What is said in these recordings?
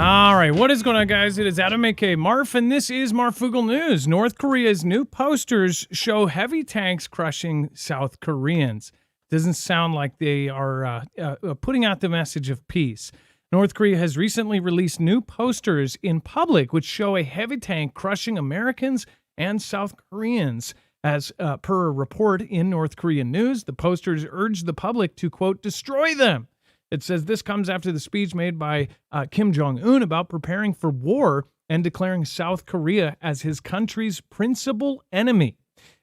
All right, what is going on, guys? It is Adam, aka Marf, and this is Marfoogle News. North Korea's new posters show heavy tanks crushing South Koreans. Doesn't sound like they are putting out the message of peace. North Korea has recently released new posters in public which show a heavy tank crushing Americans and South Koreans. As per a report in North Korean news, the posters urge the public to, quote, destroy them. It says this comes after the speech made by Kim Jong-un about preparing for war and declaring South Korea as his country's principal enemy.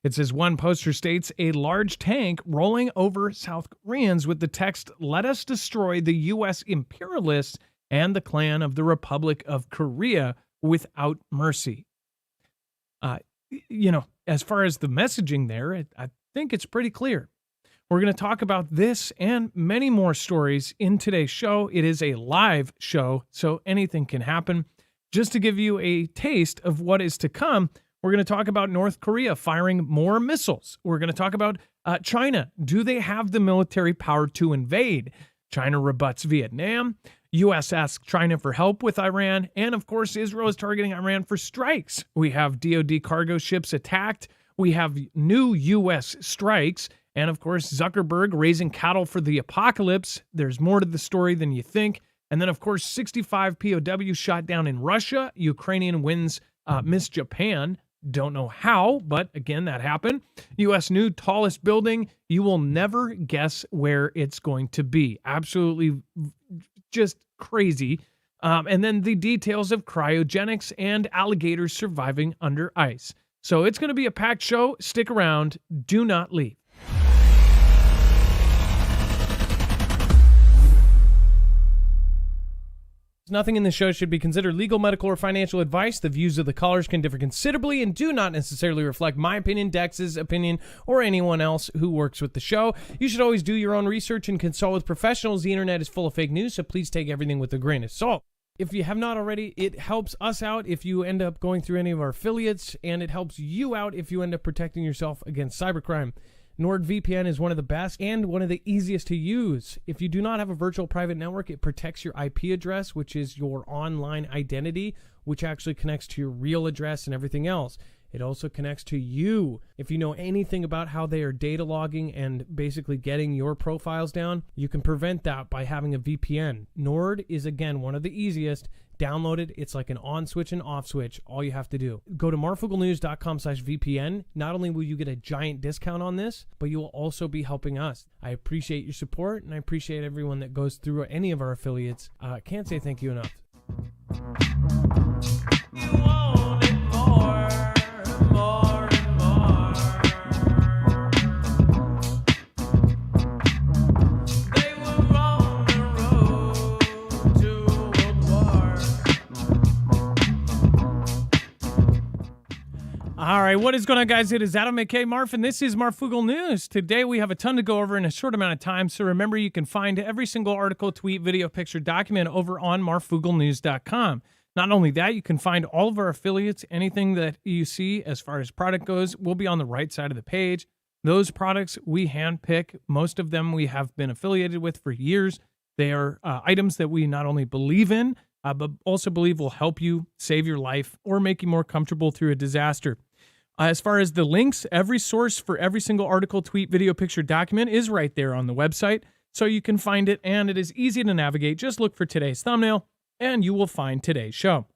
It says one poster states a large tank rolling over South Koreans with the text, "Let us destroy the U.S. imperialists and the clan of the Republic of Korea without mercy." As far as the messaging there, I think it's pretty clear. We're going to talk about this and many more stories in today's show. It is a live show, so anything can happen. Just to give you a taste of what is to come, we're going to talk about North Korea firing more missiles. We're going to talk about China. Do they have the military power to invade? China rebuts Vietnam. U.S. asks China for help with Iran. And, of course, Israel is targeting Iran for strikes. We have DoD cargo ships attacked. We have new U.S. strikes. And, of course, Zuckerberg raising cattle for the apocalypse. There's more to the story than you think. And then, of course, 65 POWs shot down in Russia. Ukrainian wins Miss Japan. Don't know how, but again, that happened. U.S. new tallest building. You will never guess where it's going to be. Absolutely just crazy. And then the details of cryogenics and alligators surviving under ice. So it's going to be a packed show. Stick around. Do not leave. Nothing in this show should be considered legal, medical, or financial advice. The views of the callers can differ considerably and do not necessarily reflect my opinion, Dex's opinion, or anyone else who works with the show. You should always do your own research and consult with professionals. The internet is full of fake news, so please take everything with a grain of salt. If you have not already, it helps us out if you end up going through any of our affiliates, and it helps you out if you end up protecting yourself against cybercrime. NordVPN is one of the best and one of the easiest to use. If you do not have a virtual private network, it protects your IP address, which is your online identity, which actually connects to your real address and everything else. It also connects to you. If you know anything about how they are data logging and basically getting your profiles down, you can prevent that by having a VPN. Nord is, again, one of the easiest. Download it. It's like an on switch and off switch. All you have to do. Go to marfooglenews.com/VPN. Not only will you get a giant discount on this, but you will also be helping us. I appreciate your support, and I appreciate everyone that goes through any of our affiliates. Can't say thank you enough. All right, what is going on, guys? It is Adam, aka Marf, and this is Marfoogle News. Today, we have a ton to go over in a short amount of time, so remember, you can find every single article, tweet, video, picture, document over on marfooglenews.com. Not only that, you can find all of our affiliates. Anything that you see as far as product goes will be on the right side of the page. Those products we handpick. Most of them we have been affiliated with for years. They are items that we not only believe in, but also believe will help you save your life or make you more comfortable through a disaster. As far as the links, every source for every single article, tweet, video, picture, document is right there on the website, so you can find it, and it is easy to navigate. Just look for today's thumbnail, and you will find today's show.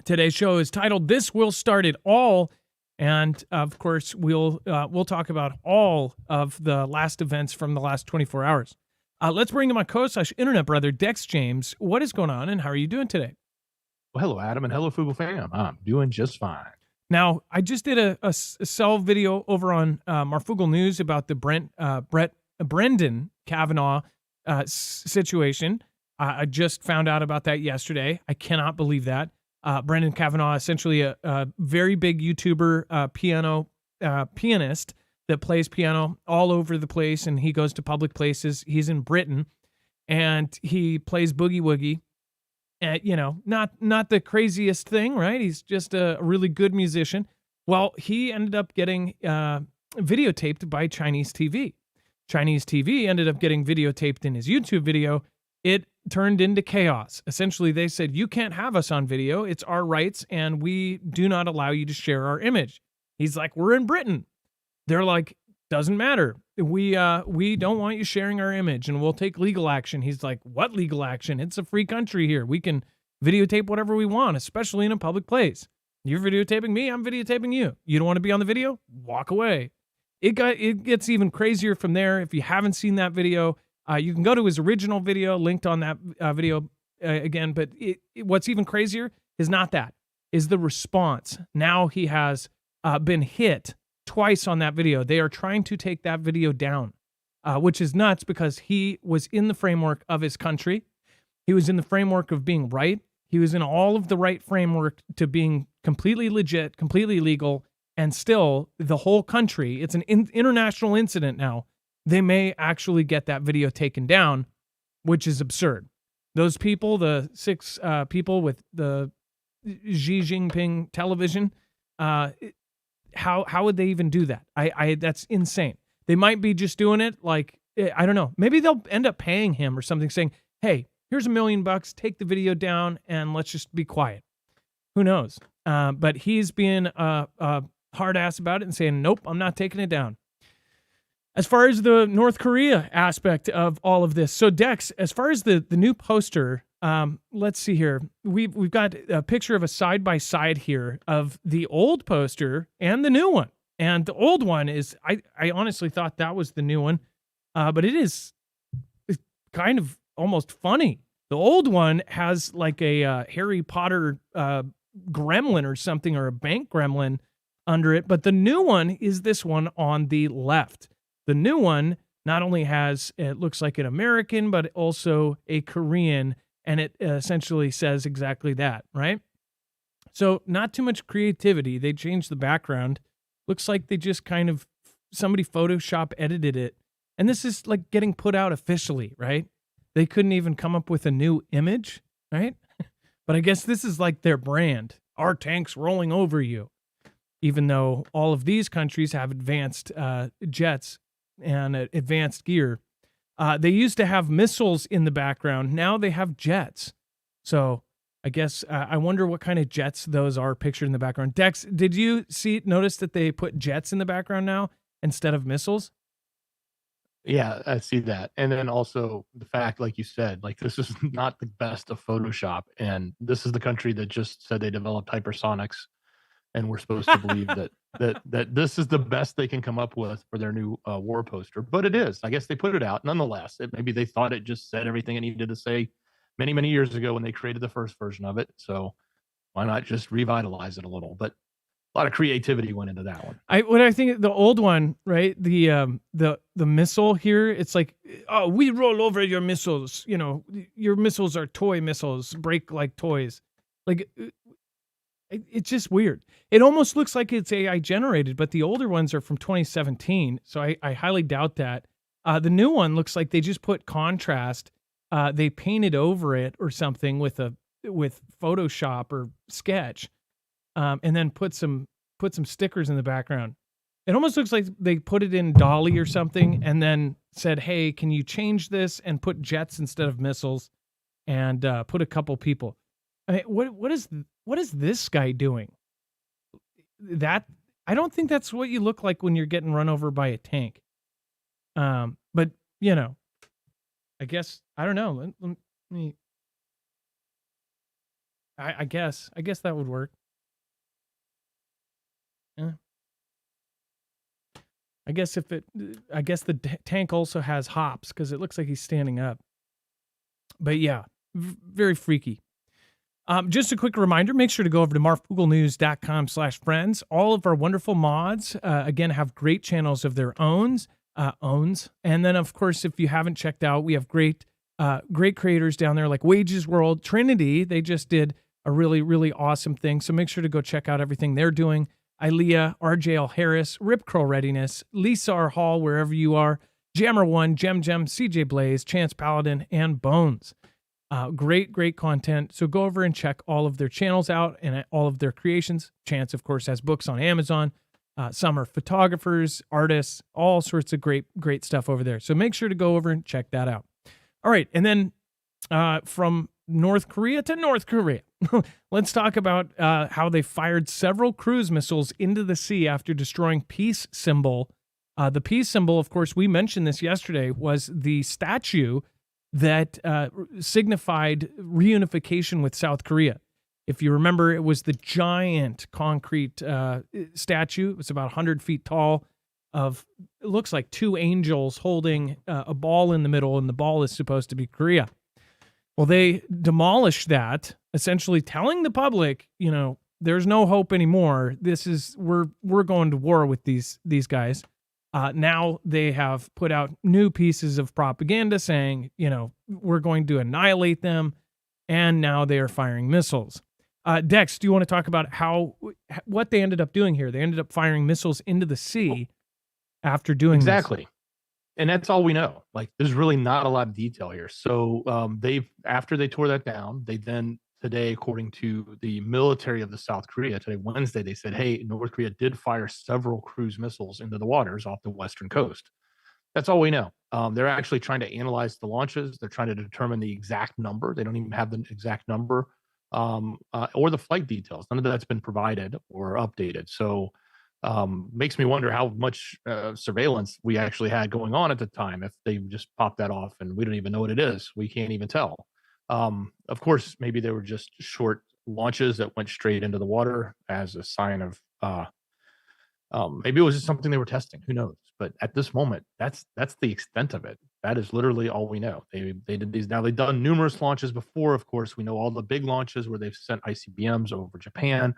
Today's show is titled, "This Will Start It All," and, of course, we'll talk about all of the last events from the last 24 hours. Let's bring in my co-internet brother, Dex James. What is going on, and how are you doing today? Well, hello, Adam, and hello, Foogle fam. I'm doing just fine. Now, I just did a sell video over on Marfoogle News about the Brendan Kavanaugh situation. I just found out about that yesterday. I cannot believe that. Brendan Kavanaugh, essentially a very big YouTuber pianist that plays piano all over the place, and he goes to public places. He's in Britain, and he plays boogie woogie. Not the craziest thing, right? He's just a really good musician. Well, he ended up getting videotaped by Chinese TV. Chinese TV ended up getting videotaped in his YouTube video. It turned into chaos. Essentially, they said, you can't have us on video. It's our rights, and we do not allow you to share our image. He's like, we're in Britain. They're like, doesn't matter. We don't want you sharing our image, and we'll take legal action. He's like, what legal action? It's a free country here. We can videotape whatever we want, especially in a public place. You're videotaping me, I'm videotaping you. You don't want to be on the video? Walk away. It gets even crazier from there. If you haven't seen that video, you can go to his original video, linked on that video again. But what's even crazier is not that, is the response. Now he has been hit twice on that video. They are trying to take that video down, which is nuts because he was in the framework of his country. He was in the framework of being right. He was in all of the right framework to being completely legit, completely legal, and still the whole country, it's an international incident now. They may actually get that video taken down, which is absurd. Those people, the 6 people with the Xi Jinping television, how would they even do that? That's insane. They might be just doing it like, I don't know. Maybe they'll end up paying him or something, saying, hey, here's $1 million, take the video down and let's just be quiet. Who knows? But he's being a hard ass about it and saying, nope, I'm not taking it down. As far as the North Korea aspect of all of this, so Dex, as far as the new poster, let's see here. We've got a picture of a side-by-side here of the old poster and the new one. And the old one is, I honestly thought that was the new one, but it's kind of almost funny. The old one has like a Harry Potter gremlin or something, or a bank gremlin under it, but the new one is this one on the left. The new one not only has, it looks like an American, but also a Korean, and it essentially says exactly that, right? So not too much creativity. They changed the background. Looks like they just kind of, somebody Photoshop edited it. And this is like getting put out officially, right? They couldn't even come up with a new image, right? But I guess this is like their brand. Our tank's rolling over you. Even though all of these countries have advanced jets and advanced gear. They used to have missiles in the background. Now they have jets. So I guess I wonder what kind of jets those are pictured in the background. Dex, did you notice that they put jets in the background now instead of missiles? Yeah, I see that. And then also the fact, like you said, like this is not the best of Photoshop. And this is the country that just said they developed hypersonics. And we're supposed to believe that this is the best they can come up with for their new war poster. But it is. I guess they put it out nonetheless. Maybe they thought it just said everything it needed to say many, many years ago when they created the first version of it. So why not just revitalize it a little? But a lot of creativity went into that one. I think the old one, right? The missile here, it's like, oh, we roll over your missiles. You know, your missiles are toy missiles, break like toys. Like, it's just weird. It almost looks like it's AI generated, but the older ones are from 2017. So I highly doubt that. The new one looks like they just put contrast. They painted over it or something with Photoshop or Sketch, and then put some stickers in the background. It almost looks like they put it in Dolly or something and then said, hey, can you change this and put jets instead of missiles and put a couple people. I mean, what is this guy doing? That, I don't think that's what you look like when you're getting run over by a tank. But you know, I guess, I don't know. Let me, I guess that would work. Yeah. I guess the tank also has hops because it looks like he's standing up. But yeah, very freaky. Just a quick reminder, make sure to go over to marfuglenews.com/friends. All of our wonderful mods, again, have great channels of their owns. And then, of course, if you haven't checked out, we have great creators down there like Wages World, Trinity. They just did a really, really awesome thing. So make sure to go check out everything they're doing. Ilea, RJL Harris, Rip Curl Readiness, Lisa R. Hall, wherever you are, Jammer1, Gem, CJ Blaze, Chance Paladin, and Bones. Great content. So go over and check all of their channels out and all of their creations. Chance, of course, has books on Amazon. Some are photographers, artists, all sorts of great stuff over there. So make sure to go over and check that out. All right. And then From North Korea to North Korea. Let's talk about how they fired several cruise missiles into the sea after destroying peace symbol. The peace symbol, of course, we mentioned this yesterday, was the statue that signified reunification with South Korea. If you remember, it was the giant concrete statue. It was about 100 feet tall. It looks like two angels holding a ball in the middle, and the ball is supposed to be Korea. Well, they demolished that, essentially telling the public, there's no hope anymore. We're going to war with these guys. Now they have put out new pieces of propaganda saying, we're going to annihilate them, and now they are firing missiles. Dex, do you want to talk about what they ended up doing here? They ended up firing missiles into the sea after doing exactly. And that's all we know. Like, there's really not a lot of detail here. So after they tore that down, they then today, according to the military of the South Korea, today, Wednesday, they said, hey, North Korea did fire several cruise missiles into the waters off the western coast. That's all we know. They're actually trying to analyze the launches. They're trying to determine the exact number. They don't even have the exact number or the flight details. None of that's been provided or updated. So makes me wonder how much surveillance we actually had going on at the time. If they just popped that off and we don't even know what it is, we can't even tell. Of course, maybe they were just short launches that went straight into the water as a sign of maybe it was just something they were testing. Who knows? But at this moment, that's the extent of it. That is literally all we know. They did these. Now they've done numerous launches before. Of course, we know all the big launches where they've sent ICBMs over Japan,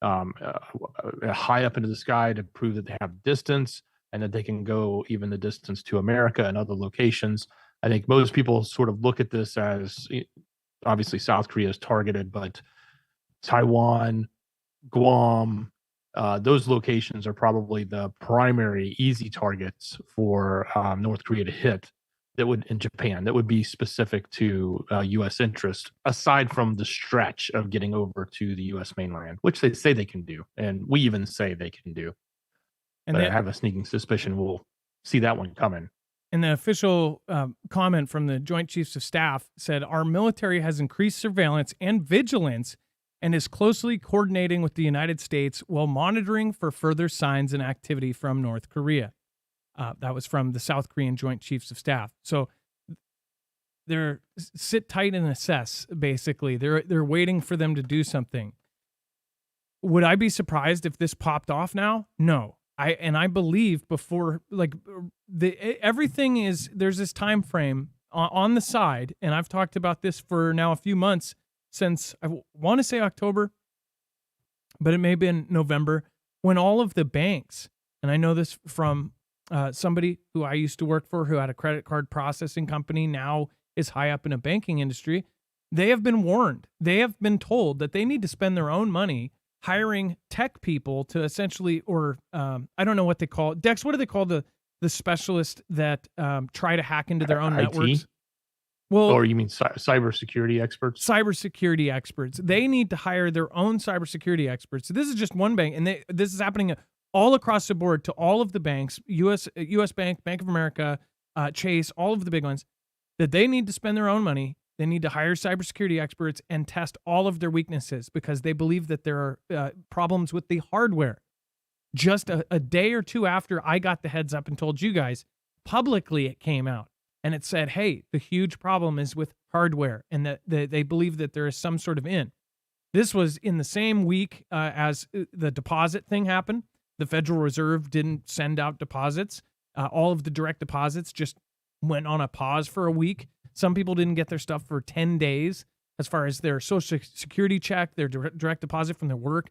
high up into the sky to prove that they have distance and that they can go even the distance to America and other locations. I think most people sort of look at this as obviously South Korea is targeted, but Taiwan, Guam, those locations are probably the primary easy targets for North Korea to hit. That would in Japan that would be specific to U.S. interest, aside from the stretch of getting over to the U.S. mainland, which they say they can do, and we even say they can do. And I have a sneaking suspicion we'll see that one coming. And the official comment from the Joint Chiefs of Staff said, our military has increased surveillance and vigilance and is closely coordinating with the United States while monitoring for further signs and activity from North Korea. That was from the South Korean Joint Chiefs of Staff. So they're sit tight and assess, basically. They're waiting for them to do something. Would I be surprised if this popped off now? No. I believe before, everything is, there's this time frame on the side, and I've talked about this for now a few months, since I want to say October, but it may have been November, when all of the banks, and I know this from somebody who I used to work for who had a credit card processing company, now is high up in a banking industry. They have been warned. They have been told that they need to spend their own money hiring tech people to essentially, or I don't know what they call it. Dex, what do they call the specialists that try to hack into their own IT? networks? Well, or you mean cybersecurity experts? Cybersecurity experts. They need to hire their own cybersecurity experts. So this is just one bank, and this is happening all across the board to all of the banks, U.S. Bank, Bank of America, Chase, all of the big ones, that they need to spend their own money. They need to hire cybersecurity experts and test all of their weaknesses because they believe that there are problems with the hardware. Just a day or two after I got the heads up and told you guys, publicly it came out. And it said, hey, the huge problem is with hardware, and that they believe that there is some sort of in. This was in the same week as the deposit thing happened. The Federal Reserve didn't send out deposits. All of the direct deposits just went on a pause for a week. Some people didn't get their stuff for 10 days as far as their Social Security check, their direct deposit from their work.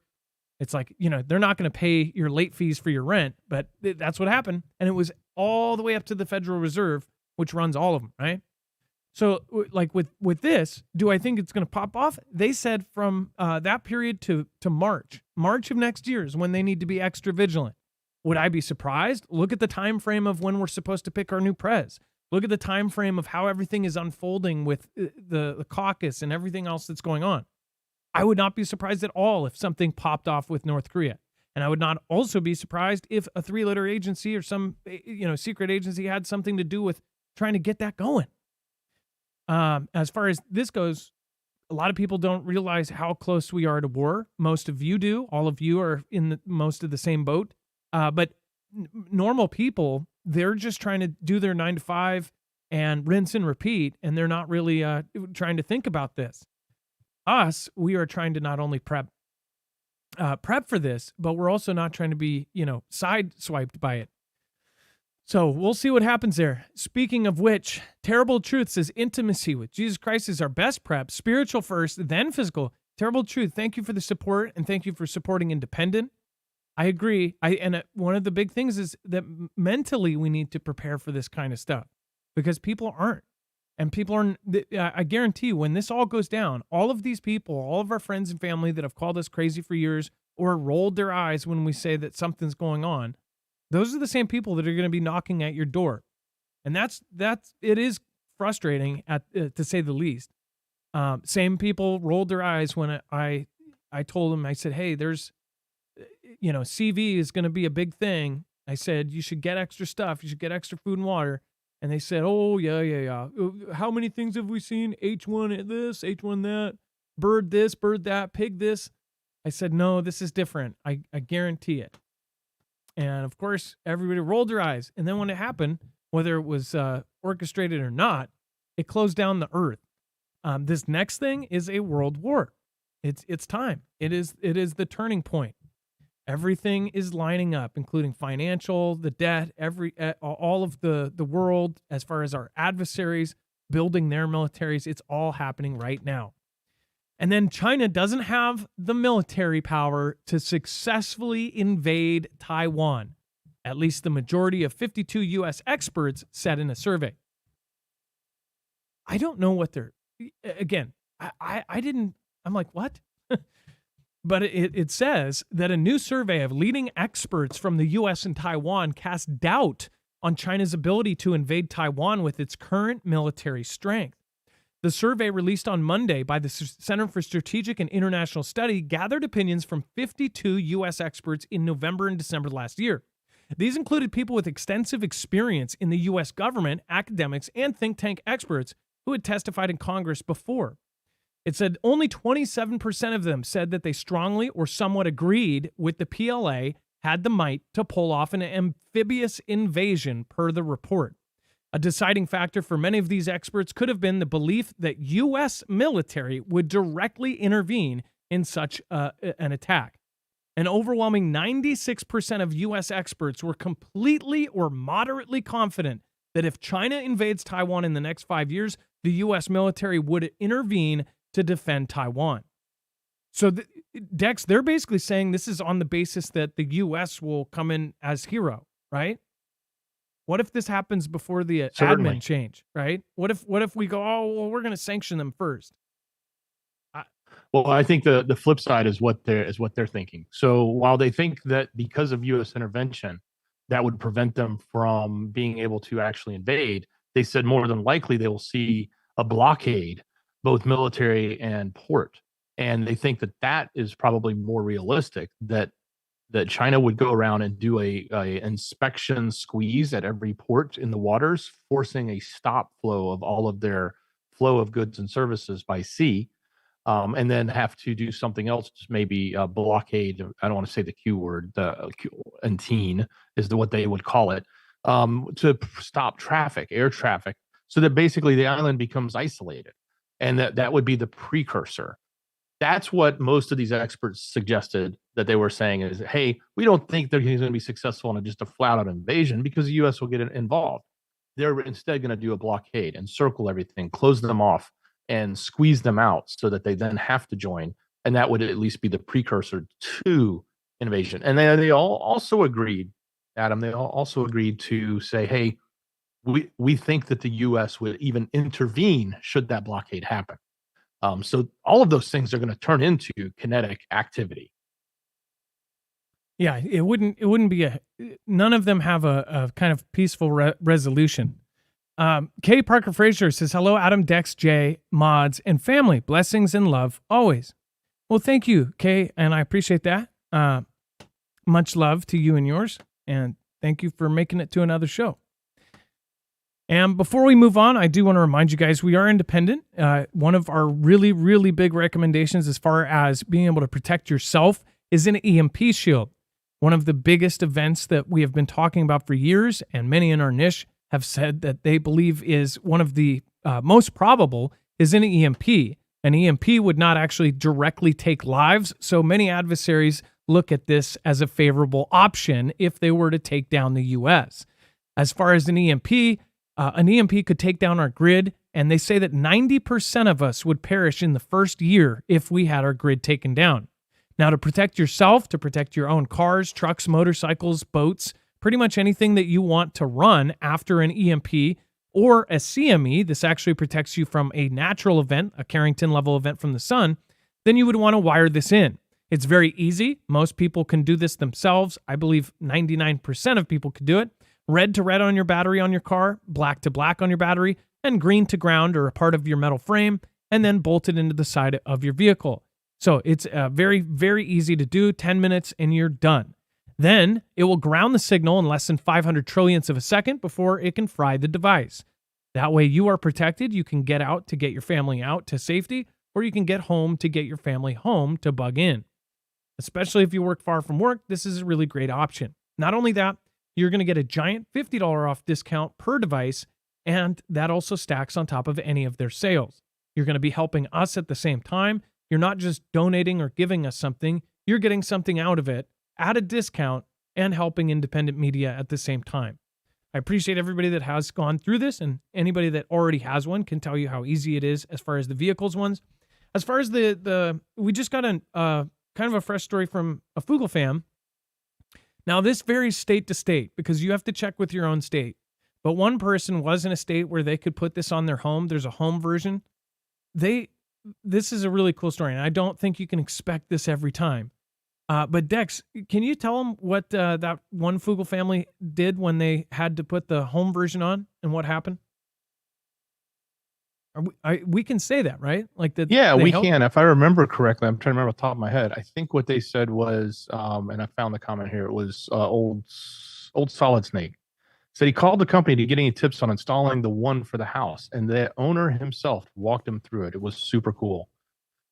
It's like, they're not going to pay your late fees for your rent, but that's what happened. And it was all the way up to the Federal Reserve, which runs all of them, right? So like with this, do I think it's going to pop off? They said from that period to March of next year is when they need to be extra vigilant. Would I be surprised? Look at the time frame of when we're supposed to pick our new prez. Look at the time frame of how everything is unfolding with the caucus and everything else that's going on. I would not be surprised at all if something popped off with North Korea. And I would not also be surprised if a three-letter agency or some secret agency had something to do with trying to get that going. As far as this goes, a lot of people don't realize how close we are to war. Most of you do. All of you are in most of the same boat. But normal people, they're just trying to do their 9 to 5 and rinse and repeat, and they're not really trying to think about this. Us, we are trying to not only prep for this, but we're also not trying to be, sideswiped by it. So we'll see what happens there. Speaking of which, Terrible Truth says intimacy with Jesus Christ is our best prep, spiritual first, then physical. Terrible Truth, thank you for the support, and thank you for supporting Independent. I agree. One of the big things is that mentally we need to prepare for this kind of stuff because people aren't. And people are, I guarantee you, when this all goes down, all of these people, all of our friends and family that have called us crazy for years or rolled their eyes when we say that something's going on, those are the same people that are going to be knocking at your door. And it is frustrating to say the least. Same people rolled their eyes when I told them, I said, hey, there's, CV is going to be a big thing. I said, you should get extra stuff. You should get extra food and water. And they said, oh, yeah. How many things have we seen? H1 this, H1 that, bird this, bird that, pig this. I said, no, this is different. I guarantee it. And of course, everybody rolled their eyes. And then when it happened, whether it was orchestrated or not, it closed down the earth. This next thing is a world war. It's time. It is the turning point. Everything is lining up, including financial, the debt, all of the world, as far as our adversaries building their militaries. It's all happening right now. And then China doesn't have the military power to successfully invade Taiwan, at least the majority of 52 U.S. experts said in a survey. I don't know what again, I'm like, what? But it says that a new survey of leading experts from the U.S. and Taiwan cast doubt on China's ability to invade Taiwan with its current military strength. The survey released on Monday by the Center for Strategic and International Study gathered opinions from 52 U.S. experts in November and December last year. These included people with extensive experience in the U.S. government, academics, and think tank experts who had testified in Congress before. It said only 27% of them said that they strongly or somewhat agreed with the PLA had the might to pull off an amphibious invasion, per the report. A deciding factor for many of these experts could have been the belief that U.S. military would directly intervene in such an attack. An overwhelming 96% of U.S. experts were completely or moderately confident that if China invades Taiwan in the next 5 years, the U.S. military would intervene to defend Taiwan. So, Dex, they're basically saying this is on the basis that the U.S. will come in as hero, right? What if this happens before the admin change, right? What if we go, oh, well, we're going to sanction them first? Well, I think the flip side is what they're thinking. So while they think that because of U.S. intervention, that would prevent them from being able to actually invade, they said more than likely they will see a blockade, both military and port. And they think that is probably more realistic, that China would go around and do a inspection squeeze at every port in the waters, forcing a stop flow of all of their flow of goods and services by sea, and then have to do something else, maybe a blockade. I don't want to say the Q word, the quarantine is what they would call it, to stop traffic, air traffic, so that basically the island becomes isolated. And that would be the precursor. That's what most of these experts suggested that they were saying is, hey, we don't think that he's going to be successful in just a flat out invasion because the U.S. will get involved. They're instead going to do a blockade, encircle everything, close them off, and squeeze them out so that they then have to join. And that would at least be the precursor to invasion. And then they all also agreed, Adam, they all also agreed to say, hey, we think that the U.S. would even intervene should that blockade happen. So all of those things are going to turn into kinetic activity. Yeah, it wouldn't be none of them have a kind of peaceful resolution. Kay Parker Fraser says, hello, Adam, Dex, Jay, mods, and family. Blessings and love always. Well, thank you, Kay, and I appreciate that. Much love to you and yours, and thank you for making it to another show. And before we move on, I do want to remind you guys we are independent. One of our really, really big recommendations as far as being able to protect yourself is an EMP shield. One of the biggest events that we have been talking about for years, and many in our niche have said that they believe is one of the most probable, is an EMP. An EMP would not actually directly take lives, so many adversaries look at this as a favorable option if they were to take down the US. As far as an EMP could take down our grid, and they say that 90% of us would perish in the first year if we had our grid taken down. Now, to protect yourself, to protect your own cars, trucks, motorcycles, boats, pretty much anything that you want to run after an EMP or a CME, this actually protects you from a natural event, a Carrington level event from the sun, then you would want to wire this in. It's very easy. Most people can do this themselves. I believe 99% of people could do it. Red to red on your battery on your car, black to black on your battery, and green to ground or a part of your metal frame, and then bolted into the side of your vehicle. So it's very, very easy to do. 10 minutes and you're done. Then it will ground the signal in less than 500 trillionths of a second before it can fry the device. That way you are protected. You can get out to get your family out to safety, or you can get home to get your family home to bug in. Especially if you work far from work, this is a really great option. Not only that, you're going to get a giant $50 off discount per device, and that also stacks on top of any of their sales. You're going to be helping us at the same time. You're not just donating or giving us something, you're getting something out of it at a discount and helping independent media at the same time. I appreciate everybody that has gone through this, and anybody that already has one can tell you how easy it is as far as the vehicles ones. As far as we just got a kind of a fresh story from a Foogle fam. Now, this varies state to state because you have to check with your own state. But one person was in a state where they could put this on their home. There's a home version. This is a really cool story, and I don't think you can expect this every time. But Dex, can you tell them what that one Foogle family did when they had to put the home version on and what happened? We can say that, right? Like that. Yeah, we can. If I remember correctly, I'm trying to remember off the top of my head. I think what they said was, and I found the comment here. It was old Solid Snake said he called the company to get any tips on installing the one for the house, and the owner himself walked him through it. It was super cool.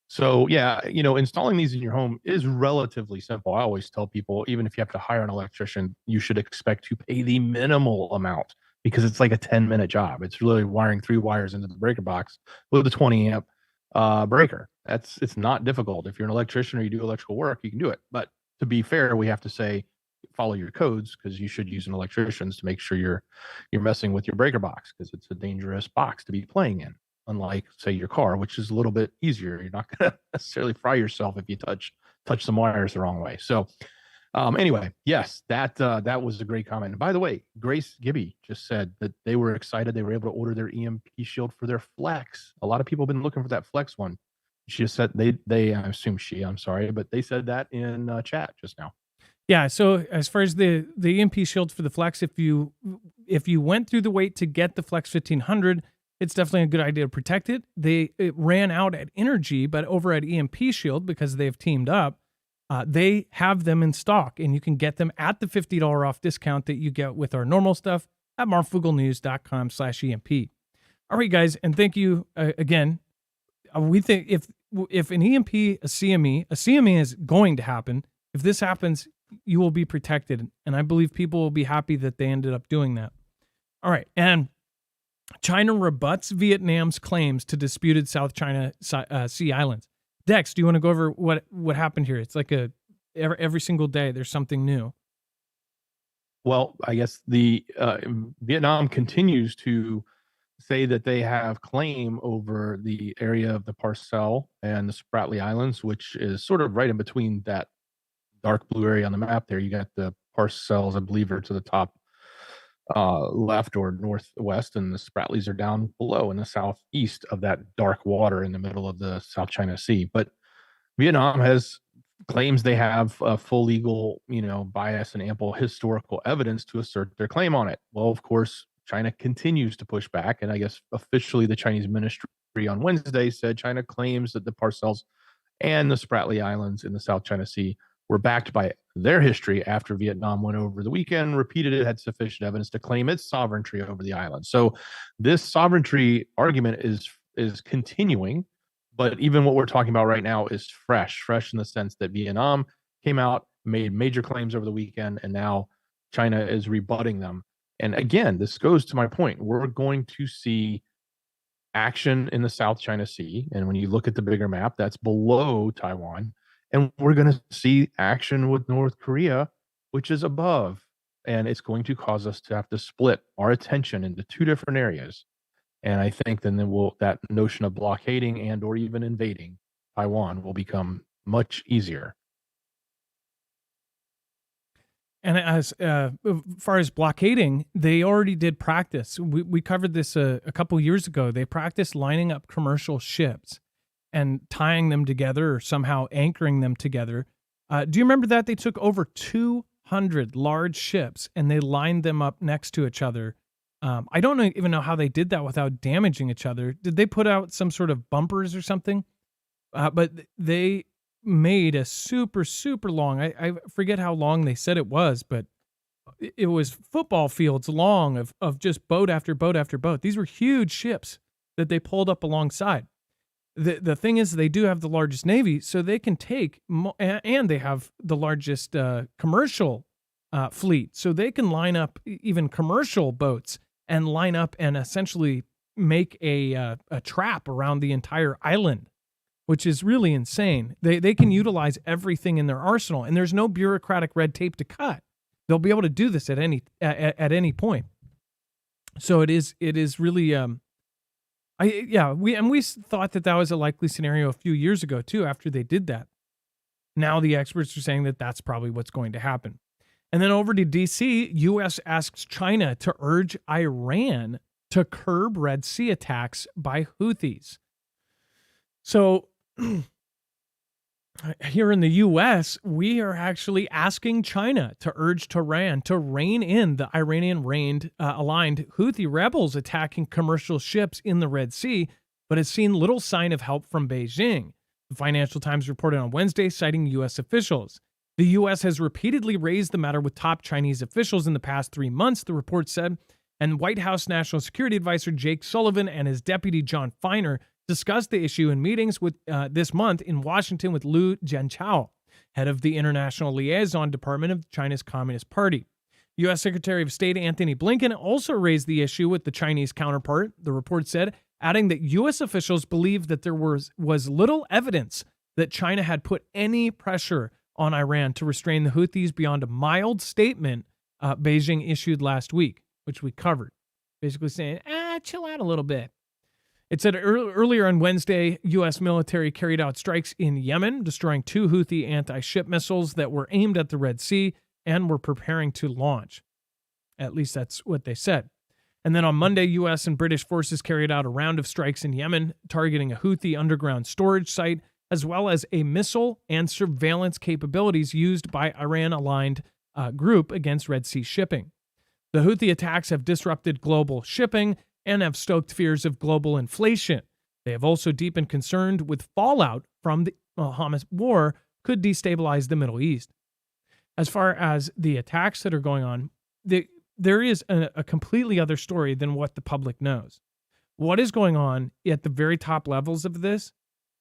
So yeah, installing these in your home is relatively simple. I always tell people, even if you have to hire an electrician, you should expect to pay the minimal amount because it's like a 10-minute job. It's really wiring 3 wires into the breaker box with a 20 amp breaker. It's not difficult. If you're an electrician or you do electrical work, you can do it. But to be fair, we have to say follow your codes because you should use an electrician's to make sure you're messing with your breaker box because it's a dangerous box to be playing in. Unlike, say, your car, which is a little bit easier. You're not going to necessarily fry yourself if you touch some wires the wrong way. So anyway, yes, that was a great comment. And by the way, Grace Gibby just said that they were excited they were able to order their EMP shield for their Flex. A lot of people have been looking for that Flex one. She just said they I assume I'm sorry, but they said that in chat just now. Yeah, so as far as the EMP shield for the Flex, if you went through the wait to get the Flex 1500, it's definitely a good idea to protect it. It ran out at Energy, but over at EMP Shield, because they've teamed up, they have them in stock, and you can get them at the $50 off discount that you get with our normal stuff at marfooglenews.com/EMP. All right, guys, and thank you again. We think if an EMP, a CME is going to happen. If this happens, you will be protected, and I believe people will be happy that they ended up doing that. All right, and China rebuts Vietnam's claims to disputed South China Sea islands. Dex, do you want to go over what happened here? It's like every single day there's something new. Well, I guess the Vietnam continues to say that they have claim over the area of the Parcel and the Spratly Islands, which is sort of right in between that dark blue area on the map there. You got the Parcels, I believe, are to the top left or northwest, and the Spratlys are down below in the southeast of that dark water in the middle of the South China Sea. But Vietnam claims they have full legal, bias and ample historical evidence to assert their claim on it. Well, of course, China continues to push back, and I guess officially the Chinese ministry on Wednesday said China claims that the Parcels and the Spratly Islands in the South China Sea were backed by their history after Vietnam went over the weekend, repeated it, had sufficient evidence to claim its sovereignty over the island. So this sovereignty argument is continuing, but even what we're talking about right now is fresh in the sense that Vietnam came out, made major claims over the weekend, and now China is rebutting them. And again, this goes to my point. We're going to see action in the South China Sea. And when you look at the bigger map, that's below Taiwan. And we're going to see action with North Korea, which is above. And it's going to cause us to have to split our attention into two different areas. And I think then that notion of blockading and or even invading Taiwan will become much easier. And as far as blockading, they already did practice. We covered this a couple years ago. They practiced lining up commercial ships and tying them together or somehow anchoring them together. Do you remember that? They took over 200 large ships and they lined them up next to each other. I don't even know how they did that without damaging each other. Did they put out some sort of bumpers or something? But they made a super long, I forget how long they said it was, but it was football fields long of just boat after boat after boat. These were huge ships that they pulled up alongside. The thing is, they do have the largest navy, so they can take and they have the largest commercial fleet, so they can line up even commercial boats and line up and essentially make a trap around the entire island, which is really insane. They can utilize everything in their arsenal, and there's no bureaucratic red tape to cut. They'll be able to do this at any point. So it is really we thought that was a likely scenario a few years ago too. After they did that, now the experts are saying that that's probably what's going to happen. And then over to DC, U.S. asks China to urge Iran to curb Red Sea attacks by Houthis. So here in the U.S., we are actually asking China to urge Tehran to rein in the Iranian-aligned Houthi rebels attacking commercial ships in the Red Sea, but has seen little sign of help from Beijing. The Financial Times reported on Wednesday, citing U.S. officials. The U.S. has repeatedly raised the matter with top Chinese officials in the past 3 months, the report said, and White House National Security Advisor Jake Sullivan and his deputy John Feiner discussed the issue in meetings with this month in Washington with Liu Jianchao, head of the International Liaison Department of China's Communist Party. U.S. Secretary of State Antony Blinken also raised the issue with the Chinese counterpart, the report said, adding that U.S. officials believe that there was little evidence that China had put any pressure on Iran to restrain the Houthis beyond a mild statement Beijing issued last week, which we covered, basically saying, chill out a little bit. It said earlier on Wednesday, U.S. military carried out strikes in Yemen, destroying 2 Houthi anti-ship missiles that were aimed at the Red Sea and were preparing to launch. At least that's what they said. And then on Monday, U.S. and British forces carried out a round of strikes in Yemen, targeting a Houthi underground storage site, as well as a missile and surveillance capabilities used by Iran-aligned group against Red Sea shipping. The Houthi attacks have disrupted global shipping and have stoked fears of global inflation. They have also deepened concern with fallout from the Hamas war could destabilize the Middle East. As far as the attacks that are going on, there is a completely other story than what the public knows. What is going on at the very top levels of this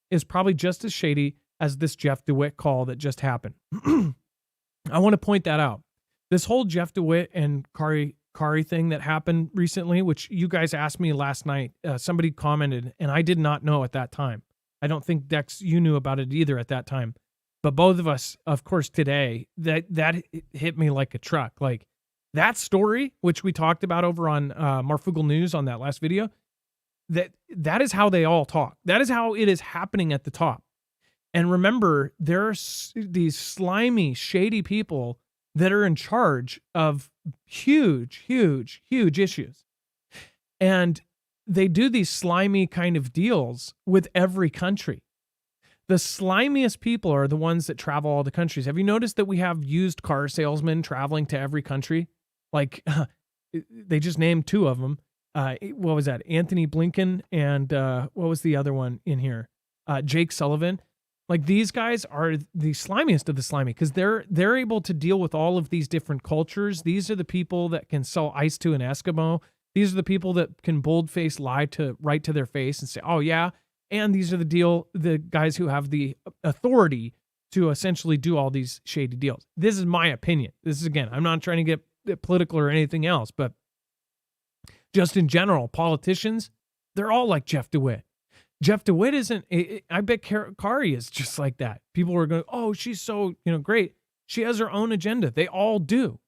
is probably just as shady as this Jeff DeWitt call that just happened. I want to point that out. This whole Jeff DeWitt and Kari thing that happened recently, which you guys asked me last night, somebody commented, and I did not know at that time. I don't think, Dex, you knew about it either at that time. But both of us, of course, today, that hit me like a truck. Like, that story, which we talked about over on Marfoogle News on that last video, that is how they all talk. That is how it is happening at the top. And remember, there are these slimy, shady people that are in charge of huge issues. And they do these slimy kind of deals with every country. The slimiest people are the ones that travel all the countries. Have you noticed that we have used car salesmen traveling to every country? Like, they just named 2 of them. What was that? Antony Blinken and what was the other one in here? Jake Sullivan. Like these guys are the slimiest of the slimy because they're able to deal with all of these different cultures. These are the people that can sell ice to an Eskimo. These are the people that can bold-faced lie to right to their face and say, "Oh yeah." And these are the guys who have the authority to essentially do all these shady deals. This is my opinion. This is, again, I'm not trying to get political or anything else, but just in general, politicians, they're all like Jeff DeWitt. Jeff DeWitt isn't, I bet Kari is just like that. People are going, oh, she's so, great. She has her own agenda. They all do.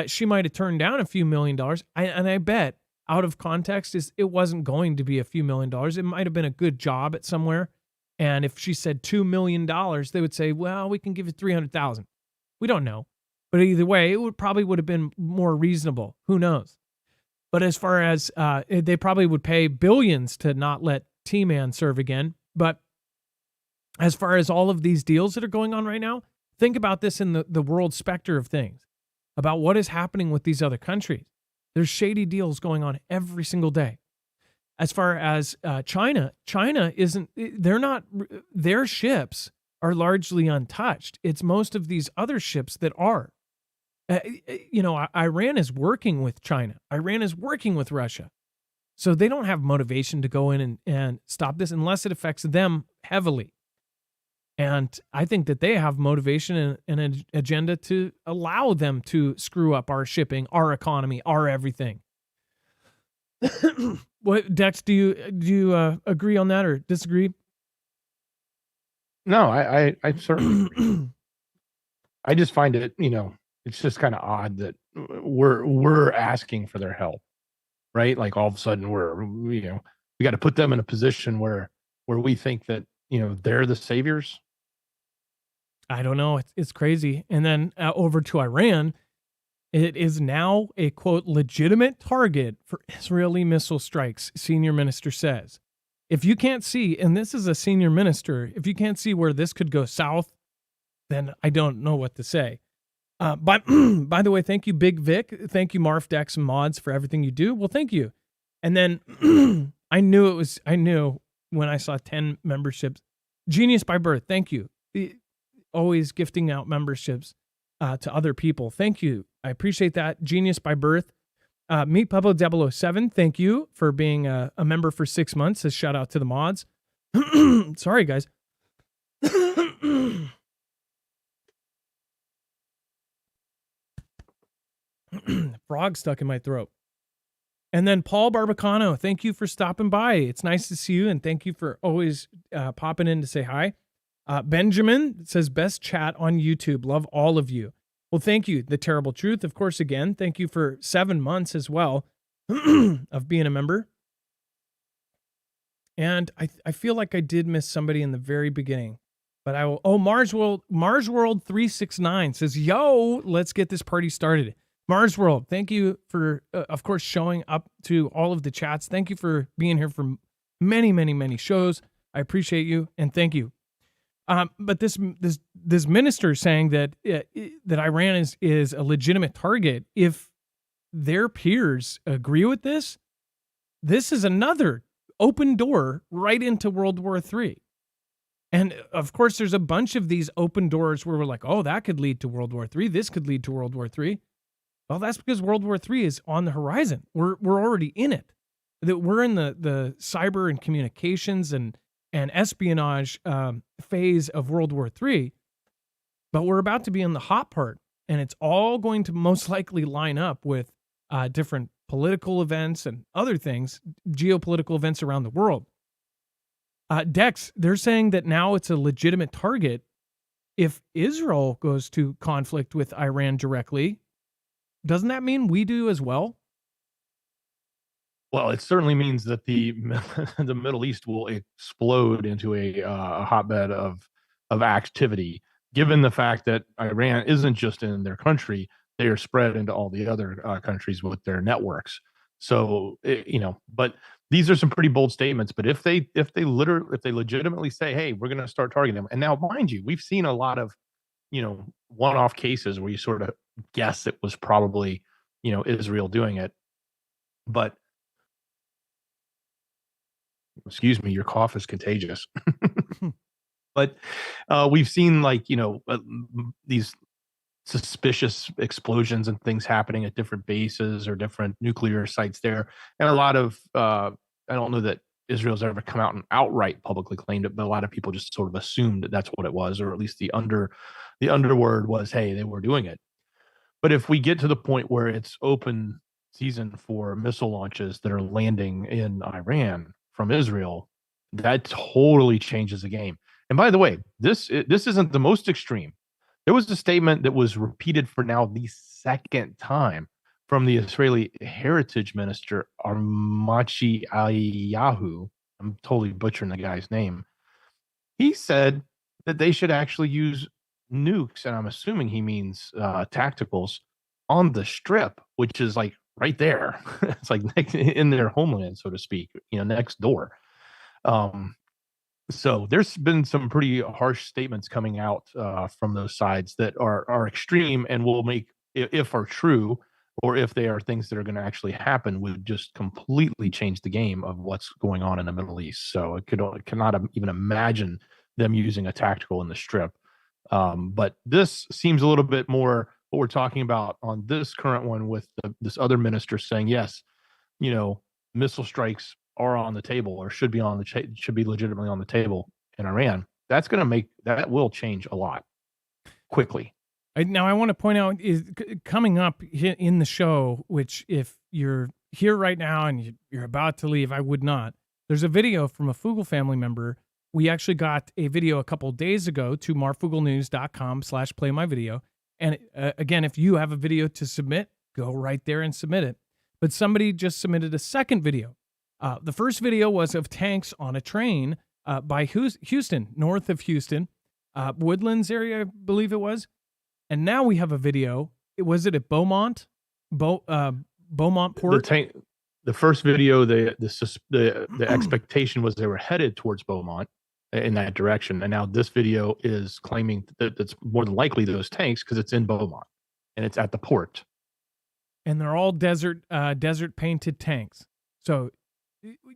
She might have turned down a few $1 million. And I bet out of context it wasn't going to be a few $1 million. It might have been a good job at somewhere. And if she said $2 million, they would say, well, we can give you 300,000. We don't know. But either way, it probably would have been more reasonable. Who knows? But as far as they probably would pay billions to not let T-Man serve again. But as far as all of these deals that are going on right now, think about this in the world specter of things, about what is happening with these other countries. There's shady deals going on every single day. As far as China isn't, their ships are largely untouched. It's most of these other ships that are. Iran is working with China. Iran is working with Russia. So they don't have motivation to go in and stop this unless it affects them heavily. And I think that they have motivation and an agenda to allow them to screw up our shipping, our economy, our everything. What, Dex, do you agree on that or disagree? No, I certainly agree. I just find it, it's just kind of odd that we're asking for their help, right? Like all of a sudden we got to put them in a position where we think that, they're the saviors. I don't know. It's crazy. And then over to Iran, it is now a, quote, legitimate target for Israeli missile strikes, senior minister says. If you can't see, and this is a senior minister, if you can't see where this could go south, then I don't know what to say. By the way, thank you, Big Vic. Thank you, Marf, Dex, and Mods for everything you do. Well, thank you. And then I knew when I saw 10 memberships. Genius by birth. Thank you. Always gifting out memberships to other people. Thank you. I appreciate that. Genius by birth. Meet Pablo 007. Thank you for being a member for 6 months. A shout out to the mods. Sorry, guys. Frog stuck in my throat. And then Paul Barbacano, thank you for stopping by. It's nice to see you, and thank you for always popping in to say hi. Benjamin says, best chat on YouTube. Love all of you. Well, thank you. The Terrible Truth, of course, again. Thank you for 7 months as well of being a member. And I feel like I did miss somebody in the very beginning. But I will. Oh, Mars World 369 says, yo, let's get this party started. Mars World, thank you for, of course, showing up to all of the chats. Thank you for being here for many, many, many shows. I appreciate you, and thank you. But this minister is saying that Iran is a legitimate target. If their peers agree with this, this is another open door right into World War III. And of course, there's a bunch of these open doors where we're like, oh, that could lead to World War III. This could lead to World War III. Well, that's because World War III is on the horizon. We're already in it. That we're in the cyber and communications and espionage phase of World War III, but we're about to be in the hot part, and it's all going to most likely line up with different political events and other things, geopolitical events around the world. Dex, they're saying that now it's a legitimate target if Israel goes to conflict with Iran directly. Doesn't that mean we do as well? Well, it certainly means that the Middle East will explode into a hotbed of activity, given the fact that Iran isn't just in their country; they are spread into all the other countries with their networks. So, but these are some pretty bold statements. But if they legitimately say, "Hey, we're going to start targeting them," and now, mind you, we've seen a lot of one-off cases where you sort of guess it was probably Israel doing it, but excuse me, your cough is contagious. But we've seen these suspicious explosions and things happening at different bases or different nuclear sites there, and a lot of I don't know that Israel's ever come out and outright publicly claimed it, but a lot of people just sort of assumed that that's what it was, or at least the underword was, hey, they were doing it. But if we get to the point where it's open season for missile launches that are landing in Iran from Israel, that totally changes the game. And by the way, this isn't the most extreme. There was a statement that was repeated for now the second time from the Israeli Heritage Minister Armachi Ayahu. I'm totally butchering the guy's name. He said that they should actually use nukes, and I'm assuming he means tacticals, on the strip, which is like right there. It's like in their homeland, so to speak, next door. So there's been some pretty harsh statements coming out from those sides that are extreme and will make, if are true, or if they are things that are going to actually happen, would just completely change the game of what's going on in the Middle East. So it cannot even imagine them using a tactical in the strip. But this seems a little bit more what we're talking about on this current one with this other minister saying, yes, missile strikes are on the table or should be legitimately on the table in Iran. That will change a lot quickly. Now, I want to point out is coming up in the show, which if you're here right now and you're about to leave, I would not. There's a video from a Fugel family member. We actually got a video a couple days ago to marfugelnews.com/playmyvideo. And again, if you have a video to submit, go right there and submit it. But somebody just submitted a second video. The first video was of tanks on a train by Houston, north of Houston, Woodlands area, I believe it was. And now we have a video. Was it at Beaumont? Beaumont Port? The first video, the expectation was they were headed towards Beaumont in that direction. And now this video is claiming that it's more than likely those tanks because it's in Beaumont and it's at the port. And they're all desert painted tanks. So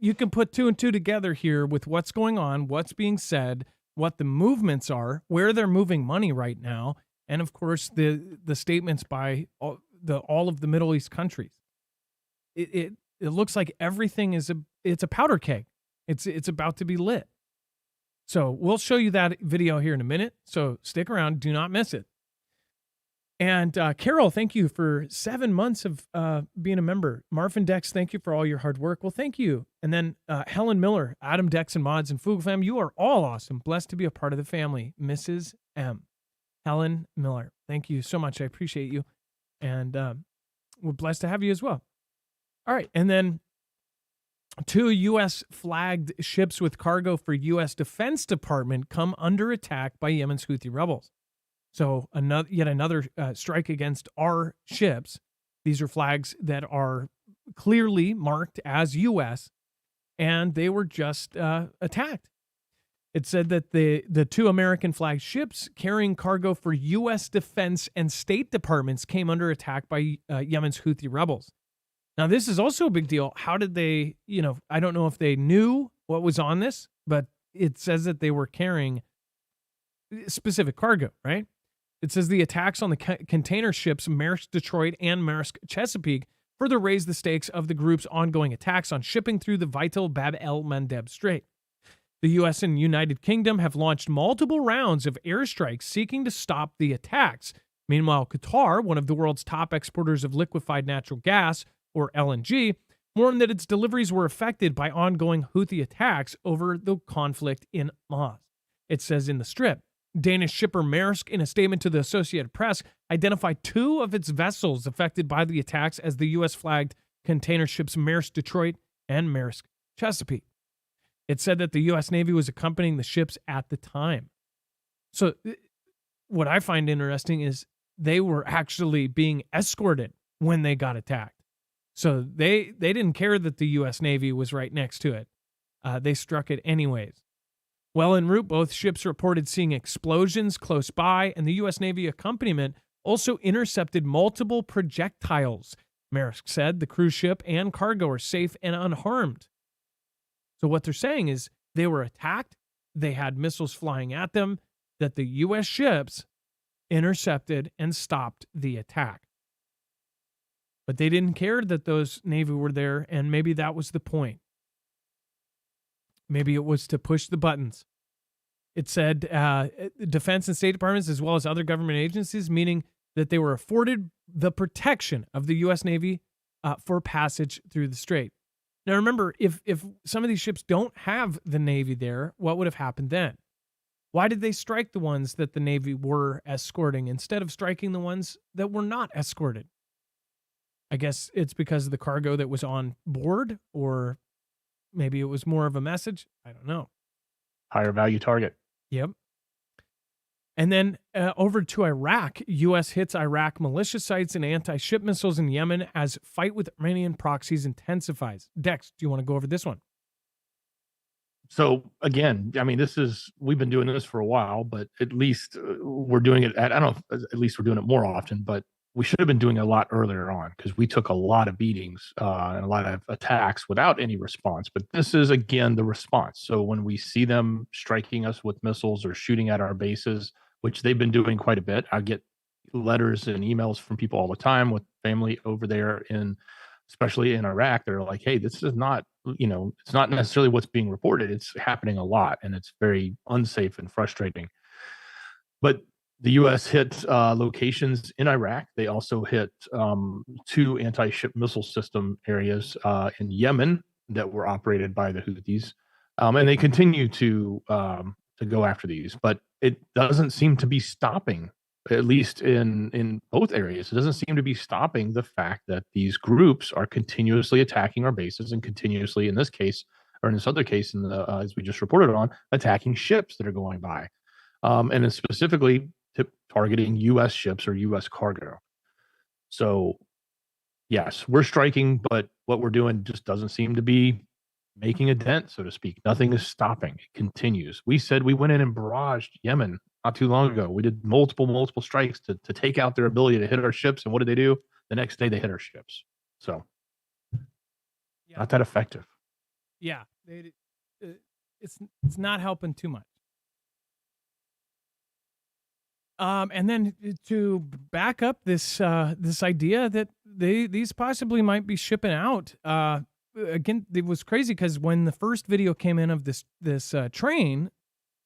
you can put two and two together here with what's going on, what's being said, what the movements are, where they're moving money right now, and of course the statements by all of the Middle East countries. It looks like everything it's a powder keg. It's about to be lit. So we'll show you that video here in a minute. So stick around, do not miss it. And Carol, thank you for 7 months of being a member. Marvin Dex, thank you for all your hard work. Well, thank you. And then Helen Miller, Adam Dex and Mods and Fugel Fam, you are all awesome. Blessed to be a part of the family. Mrs. M. Helen Miller, thank you so much. I appreciate you. And we're blessed to have you as well. All right. And then 2 U.S. flagged ships with cargo for U.S. Defense Department come under attack by Yemen's Houthi rebels. So yet another strike against our ships. These are flags that are clearly marked as U.S., and they were just attacked. It said that the 2 American flagged ships carrying cargo for U.S. Defense and State Departments came under attack by Yemen's Houthi rebels. Now, this is also a big deal. How did they, I don't know if they knew what was on this, but it says that they were carrying specific cargo, right? It says the attacks on the container ships Maersk Detroit and Maersk Chesapeake further raised the stakes of the group's ongoing attacks on shipping through the vital Bab el-Mandeb Strait. The U.S. and United Kingdom have launched multiple rounds of airstrikes seeking to stop the attacks. Meanwhile, Qatar, one of the world's top exporters of liquefied natural gas, or LNG, warned that its deliveries were affected by ongoing Houthi attacks over the conflict in Moss. It says in the strip, Danish shipper Maersk, in a statement to the Associated Press, identified 2 of its vessels affected by the attacks as the U.S.-flagged container ships Maersk Detroit and Maersk Chesapeake. It said that the U.S. Navy was accompanying the ships at the time. So what I find interesting is they were actually being escorted when they got attacked. So they didn't care that the U.S. Navy was right next to it. They struck it anyways. Well en route, both ships reported seeing explosions close by, and the U.S. Navy accompaniment also intercepted multiple projectiles. Maersk said the cruise ship and cargo are safe and unharmed. So what they're saying is they were attacked, they had missiles flying at them that the U.S. ships intercepted and stopped the attack. But they didn't care that those Navy were there, and maybe that was the point. Maybe it was to push the buttons. It said defense and State Departments, as well as other government agencies, meaning that they were afforded the protection of the U.S. Navy for passage through the strait. Now, remember, if some of these ships don't have the Navy there, what would have happened then? Why did they strike the ones that the Navy were escorting instead of striking the ones that were not escorted? I guess it's because of the cargo that was on board, or maybe it was more of a message. I don't know. Higher value target. Yep. And then over to Iraq, U.S. hits Iraq militia sites and anti-ship missiles in Yemen as fight with Iranian proxies intensifies. Dex, do you want to go over this one? So again, I mean, we've been doing this for a while, but at least we're doing it I don't know, at least we're doing it more often, but we should have been doing it a lot earlier on because we took a lot of beatings and a lot of attacks without any response. But this is, again, the response. So when we see them striking us with missiles or shooting at our bases, which they've been doing quite a bit, I get letters and emails from people all the time with family over there especially in Iraq. They're like, hey, this is not, it's not necessarily what's being reported. It's happening a lot, and it's very unsafe and frustrating. But the U.S. hit locations in Iraq. They also hit 2 anti-ship missile system areas in Yemen that were operated by the Houthis, and they continue to go after these. But it doesn't seem to be stopping, at least in both areas. It doesn't seem to be stopping the fact that these groups are continuously attacking our bases and continuously, in this case, or in this other case, as we just reported on, attacking ships that are going by, and then specifically targeting U.S. ships or U.S. cargo. So, yes, we're striking, but what we're doing just doesn't seem to be making a dent, so to speak. Nothing is stopping. It continues. We said we went in and barraged Yemen not too long ago. We did multiple strikes to take out their ability to hit our ships. And what did they do? The next day they hit our ships. So, not that effective. Yeah, it's not helping too much. And then to back up this idea that these possibly might be shipping out. Again, it was crazy because when the first video came in of this train,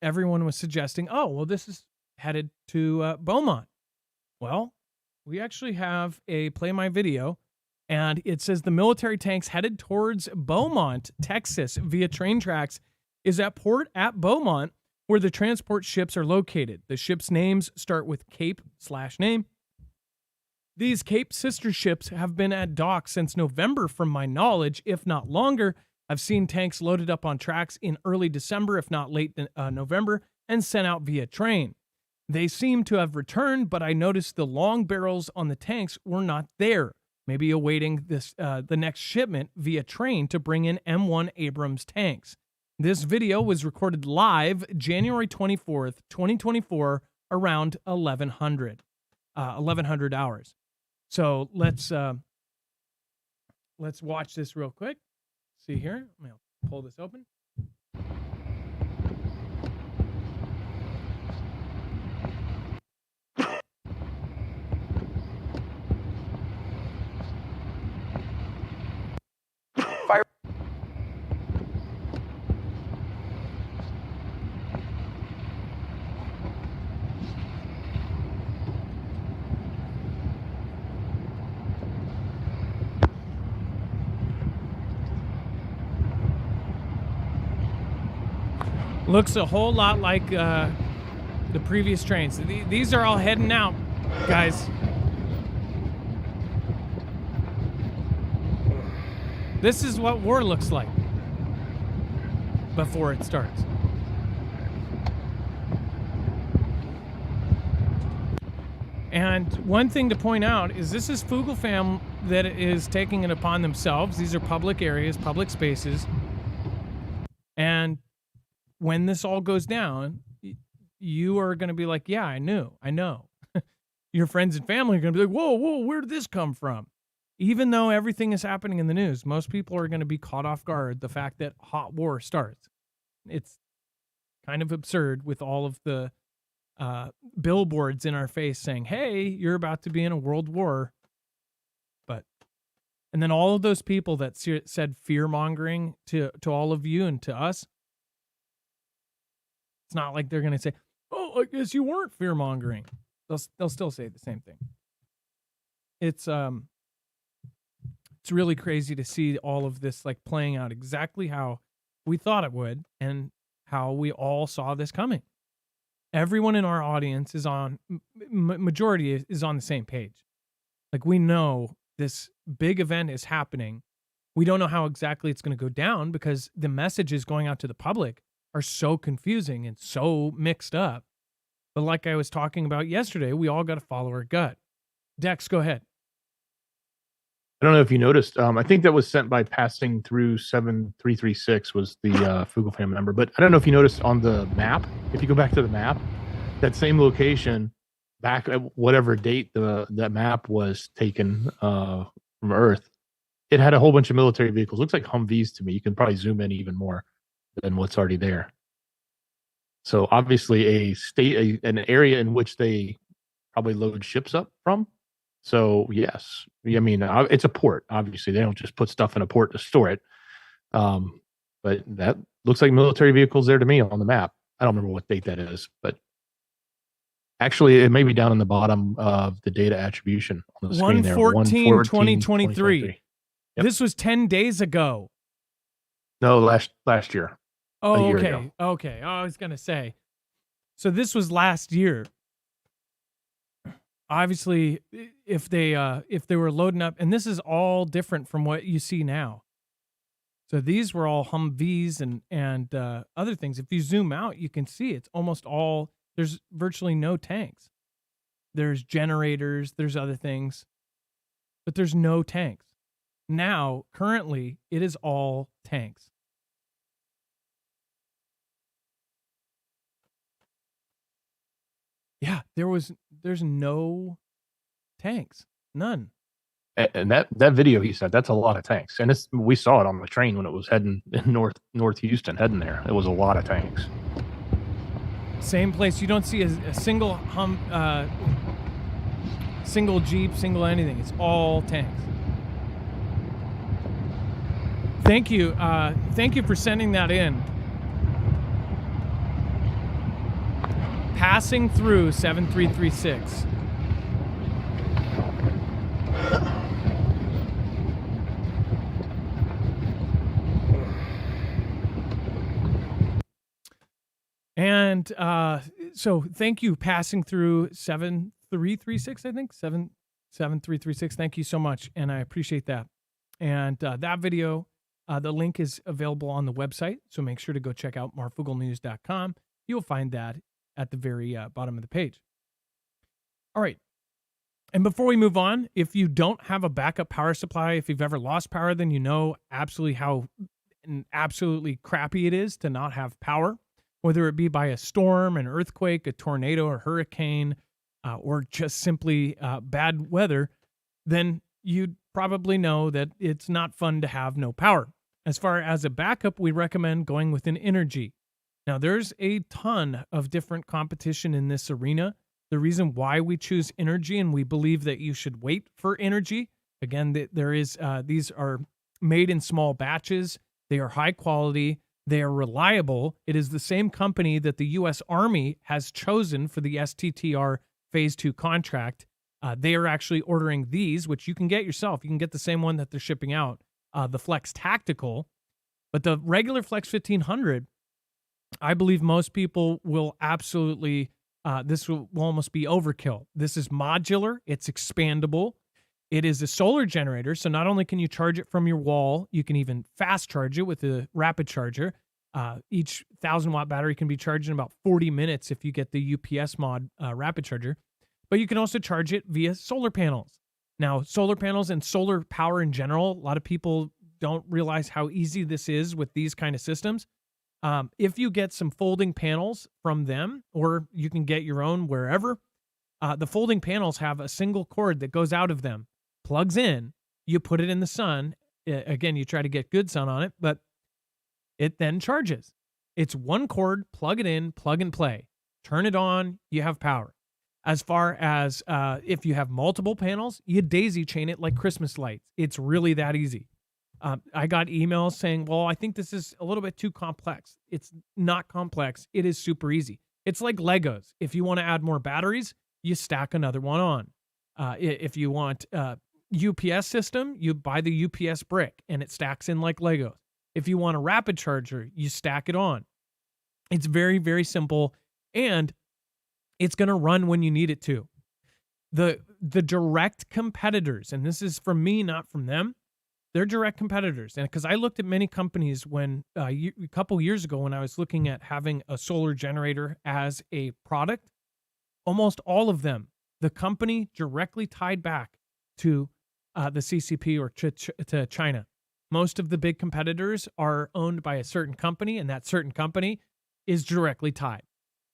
everyone was suggesting, oh, well, this is headed to Beaumont. Well, we actually have a Play My Video, and it says the military tanks headed towards Beaumont, Texas, via train tracks, is at port at Beaumont, where the transport ships are located. The ships' names start with Cape/name. These Cape sister ships have been at dock since November, from my knowledge, if not longer. I've seen tanks loaded up on tracks in early December, if not late November, and sent out via train. They seem to have returned, but I noticed the long barrels on the tanks were not there, maybe awaiting the next shipment via train to bring in M1 Abrams tanks. This video was recorded live January 24th, 2024, around 1100 hours. So let's watch this real quick. See here. I'll pull this open. Fire. Looks a whole lot like the previous trains. These are all heading out, guys. This is what war looks like before it starts. And one thing to point out is this is Foogle fam that is taking it upon themselves. These are public areas, public spaces. And when this all goes down, you are going to be like, yeah, I know. Your friends and family are going to be like, whoa, where did this come from? Even though everything is happening in the news, most people are going to be caught off guard the fact that hot war starts. It's kind of absurd with all of the billboards in our face saying, hey, you're about to be in a world war. But, and then all of those people that said fear mongering to all of you and to us, it's not like they're going to say, oh, I guess you weren't fear mongering. They'll still say the same thing. It's really crazy to see all of this like playing out exactly how we thought it would and how we all saw this coming. Everyone in our audience is on, majority is on the same page. Like, we know this big event is happening. We don't know how exactly it's going to go down because the messages going out to the public are so confusing and so mixed up. But like I was talking about yesterday, we all got to follow our gut. Dex, go ahead. I don't know if you noticed. I think that was sent by passing through 7336 was the Fugel family member. But I don't know if you noticed on the map, if you go back to the map, that same location, back at whatever date that map was taken from Earth, it had a whole bunch of military vehicles. Looks like Humvees to me. You can probably zoom in even more than what's already there. So obviously an area in which they probably load ships up from. So yes, I mean, it's a port. Obviously, they don't just put stuff in a port to store it. But that looks like military vehicles there to me on the map. I don't remember what date that is, but actually, it may be down in the bottom of the data attribution on the screen there. 1/14/2023. Yep. This was 10 days ago. No, last year. Oh, okay. Ago. Okay. Oh, I was going to say. So this was last year. Obviously, if they were loading up, and this is all different from what you see now. So these were all Humvees and other things. If you zoom out, you can see it's almost all, there's virtually no tanks. There's generators, there's other things, but there's no tanks. Now, currently, it is all tanks. Yeah, there's no tanks, none. And that video he said, that's a lot of tanks. And we saw it on the train when it was heading in North Houston, heading there. It was a lot of tanks. Same place. You don't see a single single Jeep, single anything. It's all tanks. Thank you for sending that in. Passing through 7336. And so thank you, passing through 7336, I think. 7336. Thank you so much. And I appreciate that. And that video, the link is available on the website. So make sure to go check out marfugglenews.com. You'll find that at the very bottom of the page. All right. And before we move on, if you don't have a backup power supply, if you've ever lost power, then you know absolutely how absolutely crappy it is to not have power, whether it be by a storm, an earthquake, a tornado, a hurricane, or just simply bad weather, then you'd probably know that it's not fun to have no power. As far as a backup, we recommend going with an Energy. Now, there's a ton of different competition in this arena. The reason why we choose Energy, and we believe that you should wait for Energy, again, these are made in small batches. They are high quality. They are reliable. It is the same company that the U.S. Army has chosen for the STTR Phase 2 contract. They are actually ordering these, which you can get yourself. You can get the same one that they're shipping out, the Flex Tactical. But the regular Flex 1500, I believe most people will absolutely, this will almost be overkill. This is modular. It's expandable. It is a solar generator. So not only can you charge it from your wall, you can even fast charge it with a rapid charger. Each 1,000-watt battery can be charged in about 40 minutes if you get the UPS mod rapid charger. But you can also charge it via solar panels. Now, solar panels and solar power in general, a lot of people don't realize how easy this is with these kind of systems. If you get some folding panels from them, or you can get your own wherever, the folding panels have a single cord that goes out of them, plugs in, you put it in the sun. Again, you try to get good sun on it, but it then charges. It's one cord, plug it in, plug and play. Turn it on, you have power. As far as if you have multiple panels, you daisy chain it like Christmas lights. It's really that easy. I got emails saying, well, I think this is a little bit too complex. It's not complex. It is super easy. It's like Legos. If you want to add more batteries, you stack another one on. If you want UPS system, you buy the UPS brick and it stacks in like Legos. If you want a rapid charger, you stack it on. It's very, very simple, and it's going to run when you need it to. The direct competitors, and this is from me, not from them, they're direct competitors. And because I looked at many companies when a couple years ago when I was looking at having a solar generator as a product, almost all of them, the company directly tied back to the CCP or to China. Most of the big competitors are owned by a certain company, and that certain company is directly tied.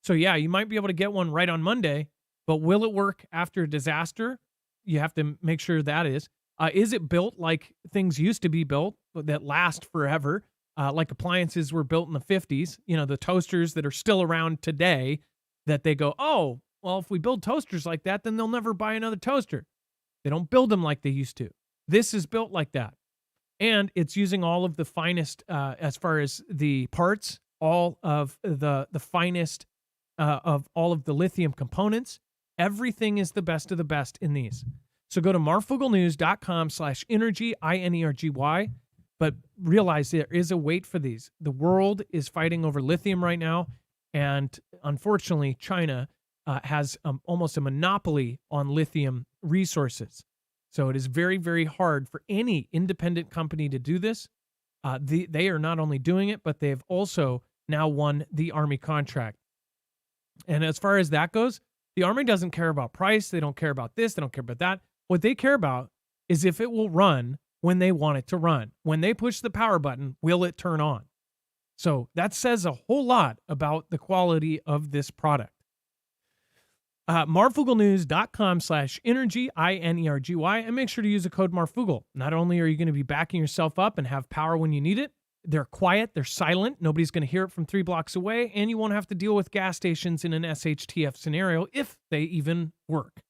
So yeah, you might be able to get one right on Monday, but will it work after a disaster? You have to make sure that is. Is it built like things used to be built that last forever? Like appliances were built in the 50s, the toasters that are still around today that they go, oh, well, if we build toasters like that, then they'll never buy another toaster. They don't build them like they used to. This is built like that. And it's using all of the finest, as far as the parts, all of the finest of all of the lithium components. Everything is the best of the best in these. So go to marfooglenews.com/energy, INERGY. But realize there is a wait for these. The world is fighting over lithium right now. And unfortunately, China has almost a monopoly on lithium resources. So it is very, very hard for any independent company to do this. They are not only doing it, but they have also now won the Army contract. And as far as that goes, the Army doesn't care about price. They don't care about this. They don't care about that. What they care about is if it will run when they want it to run. When they push the power button, will it turn on? So that says a whole lot about the quality of this product. Marfooglenews.com/energy, INERGY, and make sure to use the code Marfoogle. Not only are you going to be backing yourself up and have power when you need it, they're quiet, they're silent, nobody's going to hear it from 3 blocks away, and you won't have to deal with gas stations in an SHTF scenario if they even work.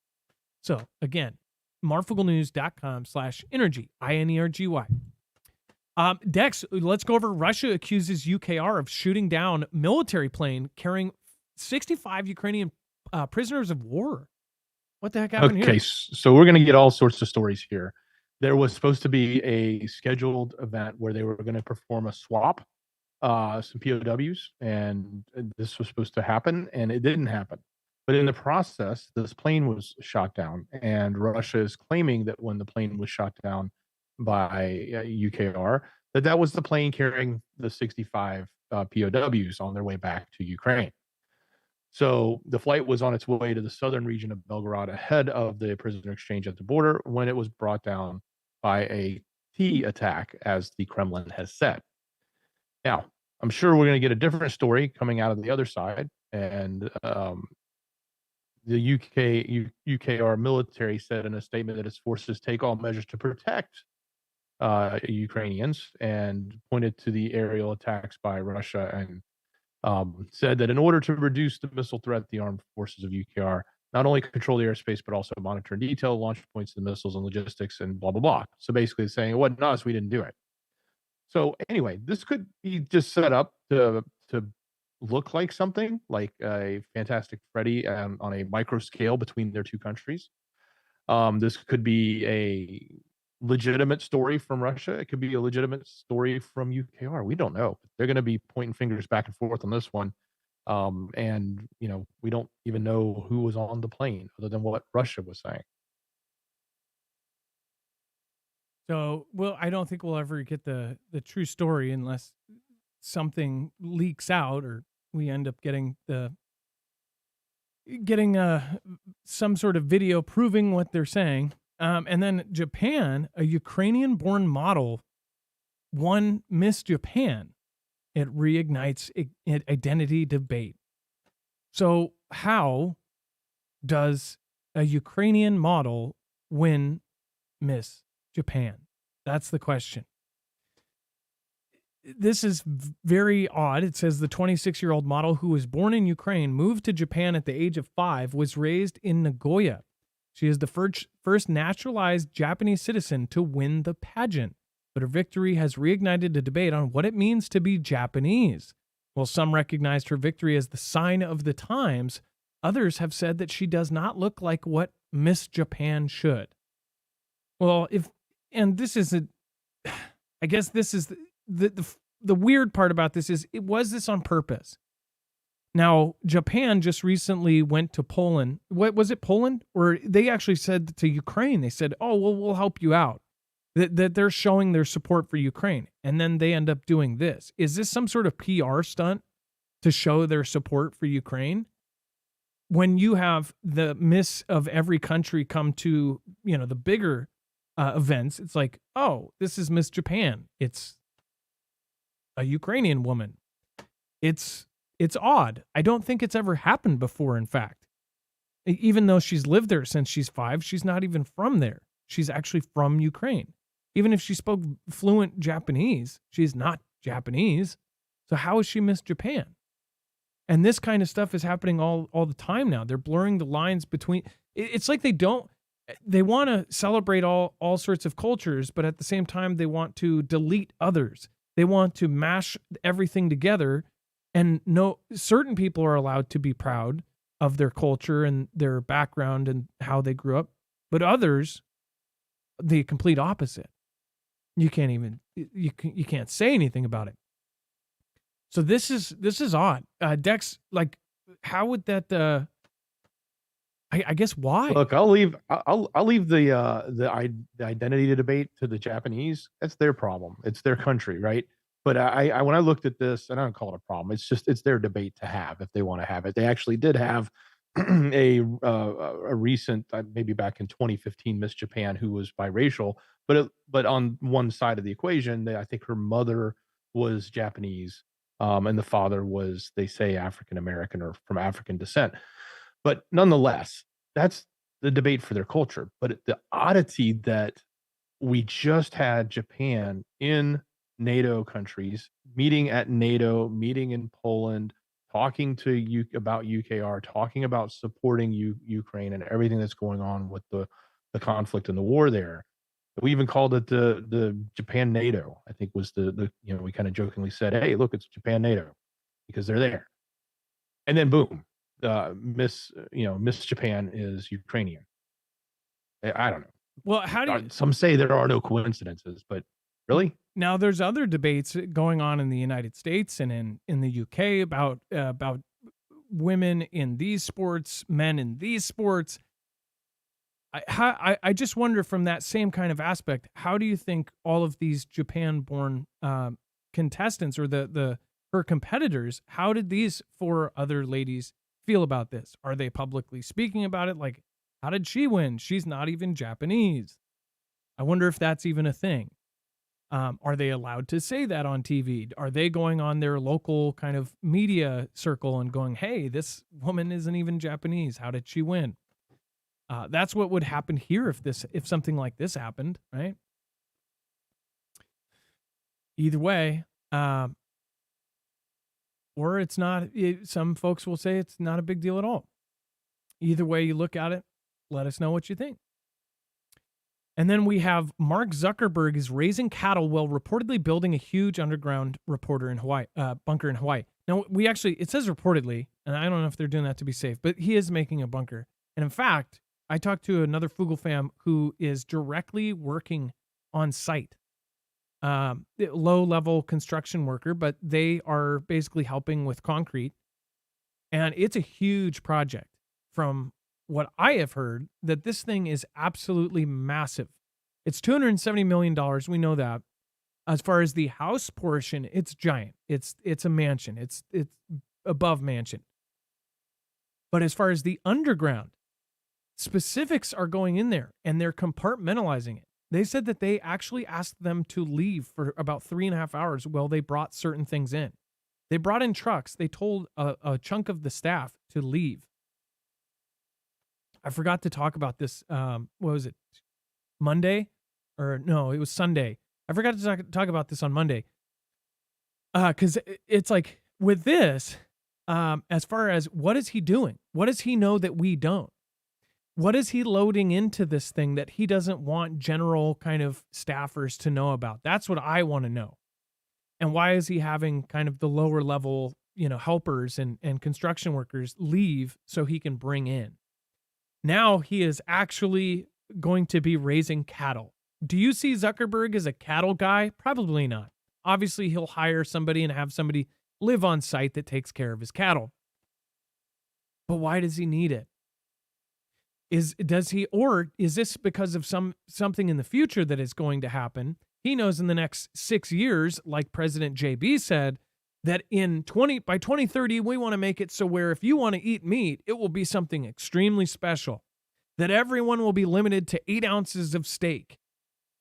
So again, marfooglenews.com/energy, INERGY. Dex, let's go over. Russia accuses UKR of shooting down military plane carrying 65 Ukrainian prisoners of war. What the heck happened here? Okay, so we're going to get all sorts of stories here. There was supposed to be a scheduled event where they were going to perform a swap, some POWs, and this was supposed to happen, and it didn't happen. But in the process, this plane was shot down, and Russia is claiming that when the plane was shot down by UKR, that was the plane carrying the 65 POWs on their way back to Ukraine. So the flight was on its way to the southern region of Belgorod ahead of the prisoner exchange at the border when it was brought down by a T attack, as the Kremlin has said. Now, I'm sure we're going to get a different story coming out of the other side, and the UKR military said in a statement that its forces take all measures to protect Ukrainians, and pointed to the aerial attacks by Russia, and said that in order to reduce the missile threat, the armed forces of UKR not only control the airspace, but also monitor in detail launch points of the missiles and logistics and blah, blah, blah. So basically saying it wasn't us, we didn't do it. So anyway, this could be just set up to look like something like a Fantastic Freddy on a micro scale between their two countries. This could be a legitimate story from Russia. It could be a legitimate story from UKR. We don't know. They're going to be pointing fingers back and forth on this one. And, we don't even know who was on the plane other than what Russia was saying. So, well, I don't think we'll ever get the true story unless something leaks out or we end up getting some sort of video proving what they're saying. And then Japan, a Ukrainian-born model, won Miss Japan. It reignites identity debate. So how does a Ukrainian model win Miss Japan? That's the question. This is very odd. It says the 26-year-old model who was born in Ukraine, moved to Japan at the age of 5, was raised in Nagoya. She is the first naturalized Japanese citizen to win the pageant, but her victory has reignited a debate on what it means to be Japanese. While some recognized her victory as the sign of the times, others have said that she does not look like what Miss Japan should. Well, I guess this is the weird part about this is, was this on purpose? Now, Japan just recently went to Poland. What was it, Poland? Or they actually said to Ukraine, they said, oh, well, we'll help you out. That they're showing their support for Ukraine. And then they end up doing this. Is this some sort of PR stunt to show their support for Ukraine? When you have the miss of every country come to, the bigger events, it's like, oh, this is Miss Japan. It's a Ukrainian woman. It's odd. I don't think it's ever happened before, in fact. Even though she's lived there since she's 5, she's not even from there. She's actually from Ukraine. Even if she spoke fluent Japanese, she's not Japanese. So how is she Miss Japan? And this kind of stuff is happening all the time now. They're blurring the lines between. It's like they want to celebrate all sorts of cultures, but at the same time, they want to delete others. They want to mash everything together. And no, certain people are allowed to be proud of their culture and their background and how they grew up, but others, the complete opposite. You can't say anything about it. So this is odd. Dex, like, how would that? I guess why? Look, I'll leave the identity debate to the Japanese. That's their problem. It's their country, right? But I when I looked at this, and I don't call it a problem. It's their debate to have if they want to have it. They actually did have a recent, maybe back in 2015, Miss Japan who was biracial, but on one side of the equation, I think her mother was Japanese, and the father was, they say, African American or from African descent. But nonetheless, that's the debate for their culture. But the oddity that we just had Japan in NATO countries, meeting at NATO, meeting in Poland, talking to about UKR, talking about supporting Ukraine and everything that's going on with the conflict and the war there. We even called it the Japan NATO. I think was the we kind of jokingly said, "Hey, look, it's Japan NATO," because they're there. And then boom, Miss Japan is Ukrainian. I don't know. Well, how do you? Some say there are no coincidences, but really? Now, there's other debates going on in the United States and in the UK about women in these sports, men in these sports. I just wonder, from that same kind of aspect, how do you think all of these Japan-born contestants or her competitors, how did these 4 other ladies feel about this? Are they publicly speaking about it? Like, how did she win? She's not even Japanese. I wonder if that's even a thing. Are they allowed to say that on TV? Are they going on their local kind of media circle and going, hey, this woman isn't even Japanese. How did she win? That's what would happen here if something like this happened, right? Either way, or it's not. Some folks will say it's not a big deal at all. Either way you look at it, let us know what you think. And then we have Mark Zuckerberg is raising cattle while reportedly building a huge underground bunker in Hawaii. Now, it says reportedly, and I don't know if they're doing that to be safe, but he is making a bunker. And in fact, I talked to another Fugel fam who is directly working on site. Low-level construction worker, but they are basically helping with concrete. And it's a huge project. From what I have heard, that this thing is absolutely massive. It's $270 million. We know that. As far as the house portion, it's giant. It's a mansion. It's above mansion. But as far as the underground, specifics are going in there and they're compartmentalizing it. They said that they actually asked them to leave for about 3.5 hours while they brought certain things in. They brought in trucks. They told a chunk of the staff to leave. I forgot to talk about this. What was it? Monday? Or no, it was Sunday. I forgot to talk about this on Monday. Because it's like with this, as far as what is he doing? What does he know that we don't? What is he loading into this thing that he doesn't want general kind of staffers to know about? That's what I want to know. And why is he having kind of the lower level, helpers and construction workers leave so he can bring in? Now he is actually going to be raising cattle. Do you see Zuckerberg as a cattle guy? Probably not. Obviously, he'll hire somebody and have somebody live on site that takes care of his cattle. But why does he need it? Is this because of something in the future that is going to happen? He knows in the next 6 years, like President JB said, that by 2030, we want to make it so where if you want to eat meat, it will be something extremely special. That everyone will be limited to 8 ounces of steak.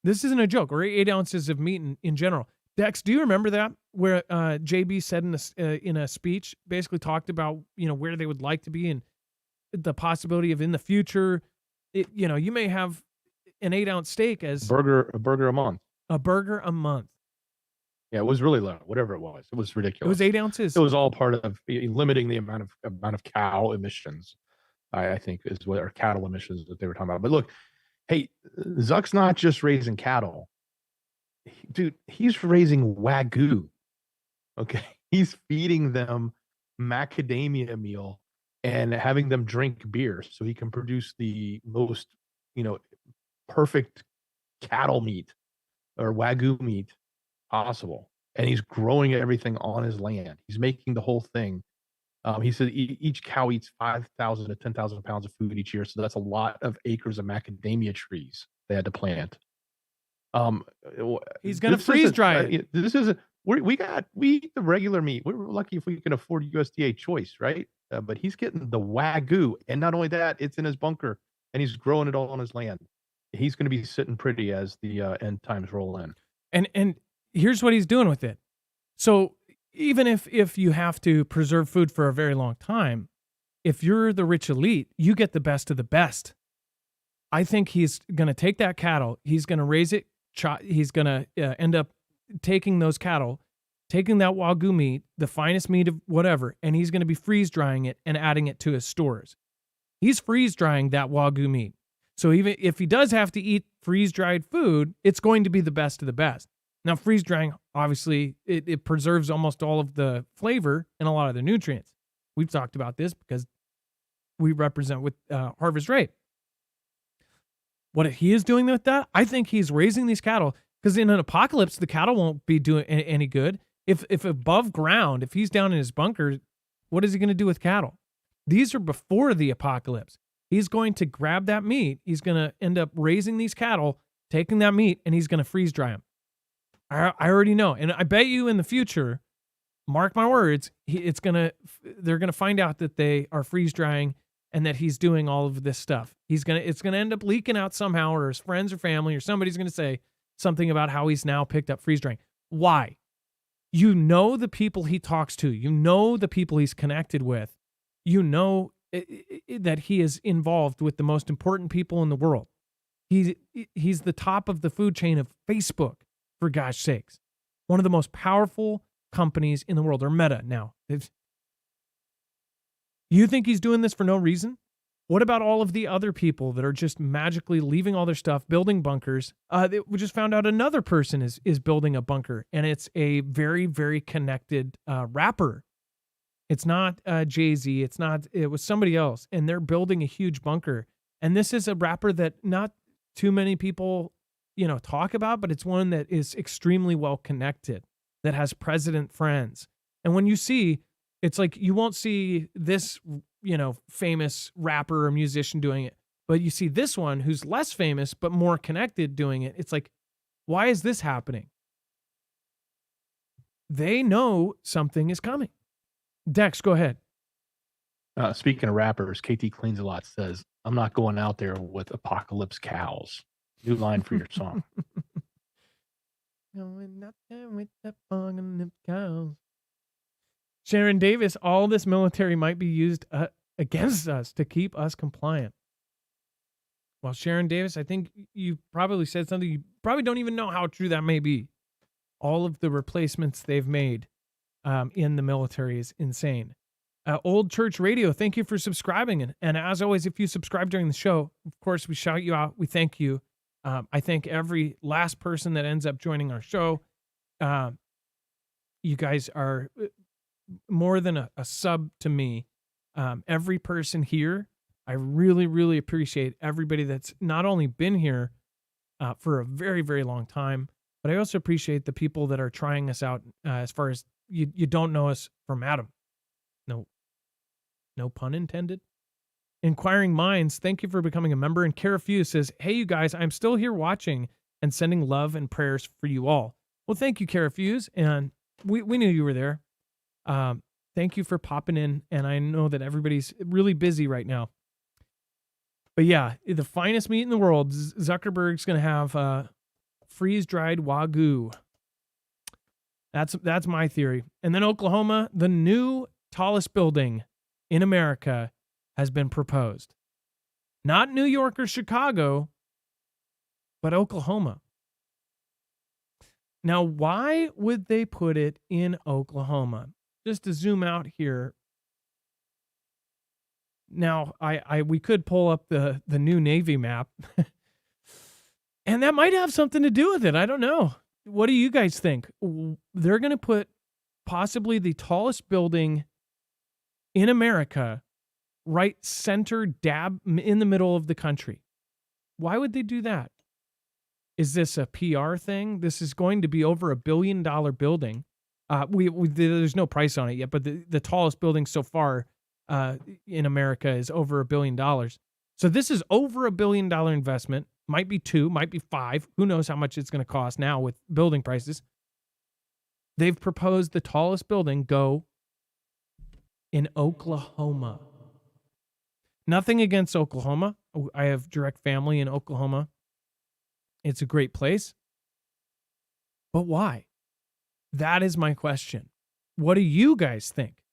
This isn't a joke, or 8 ounces of meat in general. Dex, do you remember that where JB said in a speech, basically talked about where they would like to be and the possibility of in the future, you may have an 8-ounce steak as a burger a month. A burger a month. Yeah, it was really low. Whatever it was ridiculous. It was 8 ounces. It was all part of limiting the amount of cow emissions. I think is what or cattle emissions that they were talking about. But look, hey, Zuck's not just raising cattle, dude. He's raising Wagyu. Okay, he's feeding them macadamia meal and having them drink beer so he can produce the most, perfect cattle meat or Wagyu meat possible. And he's growing everything on his land. He's making the whole thing. He said each cow eats 5,000 to 10,000 pounds of food each year. So that's a lot of acres of macadamia trees they had to plant. He's going to freeze dry it. This isn't, we eat the regular meat. We're lucky if we can afford USDA choice, right? But he's getting the Wagyu. And not only that, it's in his bunker and he's growing it all on his land. He's going to be sitting pretty as the end times roll in. And here's what he's doing with it. So even if you have to preserve food for a very long time, if you're the rich elite, you get the best of the best. I think he's going to take that cattle, he's going to raise it, he's going to end up taking those cattle, taking that Wagyu meat, the finest meat of whatever, and he's going to be freeze drying it and adding it to his stores. He's freeze drying that Wagyu meat. So even if he does have to eat freeze dried food, it's going to be the best of the best. Now, freeze drying, obviously, it preserves almost all of the flavor and a lot of the nutrients. We've talked about this because we represent with Harvest Rate. What he is doing with that, I think he's raising these cattle because in an apocalypse, the cattle won't be doing any good. If above ground, if he's down in his bunker, what is he going to do with cattle? These are before the apocalypse. He's going to grab that meat. He's going to end up raising these cattle, taking that meat, and he's going to freeze dry them. I already know. And I bet you in the future, mark my words, they're going to find out that they are freeze drying and that he's doing all of this stuff. It's going to end up leaking out somehow, or his friends or family or somebody's going to say something about how he's now picked up freeze drying. Why? You know the people he talks to. You know the people he's connected with. You know that he is involved with the most important people in the world. He's the top of the food chain of Facebook, for gosh sakes. One of the most powerful companies in the world, or Meta now. You think he's doing this for no reason? What about all of the other people that are just magically leaving all their stuff, building bunkers? We just found out another person is building a bunker, and it's a very, very connected rapper. It's not Jay-Z. It was somebody else, and they're building a huge bunker. And this is a rapper that not too many people, talk about, but it's one that is extremely well connected, that has president friends. And when you see, it's like you won't see this, famous rapper or musician doing it, but you see this one who's less famous but more connected doing it. It's like, why is this happening? They know something is coming. Dex, go ahead. Speaking of rappers, KT Cleans a Lot says, "I'm not going out there with apocalypse cows." New line for your song. Going out there with the apocalypse cows. Sharon Davis, all this military might be used against us to keep us compliant. Well, Sharon Davis, I think you probably said something you probably don't even know how true that may be. All of the replacements they've made in the military is insane. Old Church Radio, thank you for subscribing. And as always, if you subscribe during the show, of course, we shout you out. We thank you. I thank every last person that ends up joining our show. You guys are more than a sub to me. Every person here, I really, really appreciate everybody that's not only been here for a very, very long time, but I also appreciate the people that are trying us out as far as you don't know us from Adam. No pun intended. Inquiring Minds, thank you for becoming a member. And Kara Few says, hey, you guys, I'm still here watching and sending love and prayers for you all. Well, thank you, Kara Fuse. And we knew you were there. Thank you for popping in. And I know that everybody's really busy right now. But yeah, the finest meat in the world. Zuckerberg's going to have freeze-dried Wagyu. That's my theory. And then Oklahoma, the new tallest building in America has been proposed. Not New York or Chicago, but Oklahoma. Now, why would they put it in Oklahoma? Just to zoom out here. Now, we could pull up the new Navy map, and that might have something to do with it. I don't know. What do you guys think? They're going to put possibly the tallest building in America right center dab in the middle of the country. Why would they do that? Is this a PR thing? This is going to be over $1 billion building. There's no price on it yet, but the tallest building so far in America is over $1 billion. So this is over $1 billion investment. Might be 2, might be 5. Who knows how much it's going to cost now with building prices. They've proposed the tallest building go in Oklahoma. Nothing against Oklahoma. I have direct family in Oklahoma. It's a great place. But why? That is my question. What do you guys think?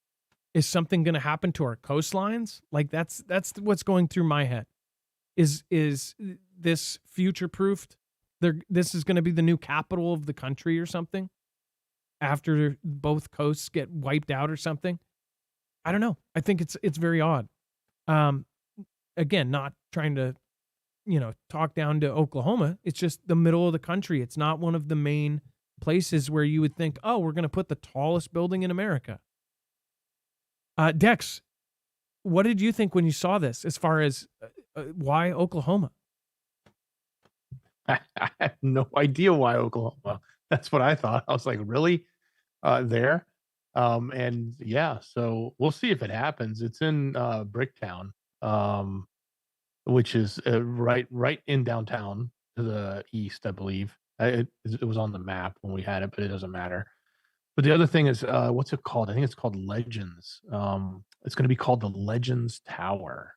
Is something going to happen to our coastlines? Like that's what's going through my head. Is this future-proofed? This is going to be the new capital of the country or something? After both coasts get wiped out or something? I don't know. I think it's very odd. Again, not trying to, talk down to Oklahoma. It's just the middle of the country. It's not one of the main places where you would think, oh, we're going to put the tallest building in America. Dex, what did you think when you saw this as far as why Oklahoma? I had no idea why Oklahoma. That's what I thought. I was like, really? There? And yeah, so we'll see if it happens. It's in Bricktown, which is right in downtown to the east, I believe. It was on the map when we had it, but it doesn't matter. But the other thing is, what's it called? I think it's called Legends. It's going to be called the Legends Tower.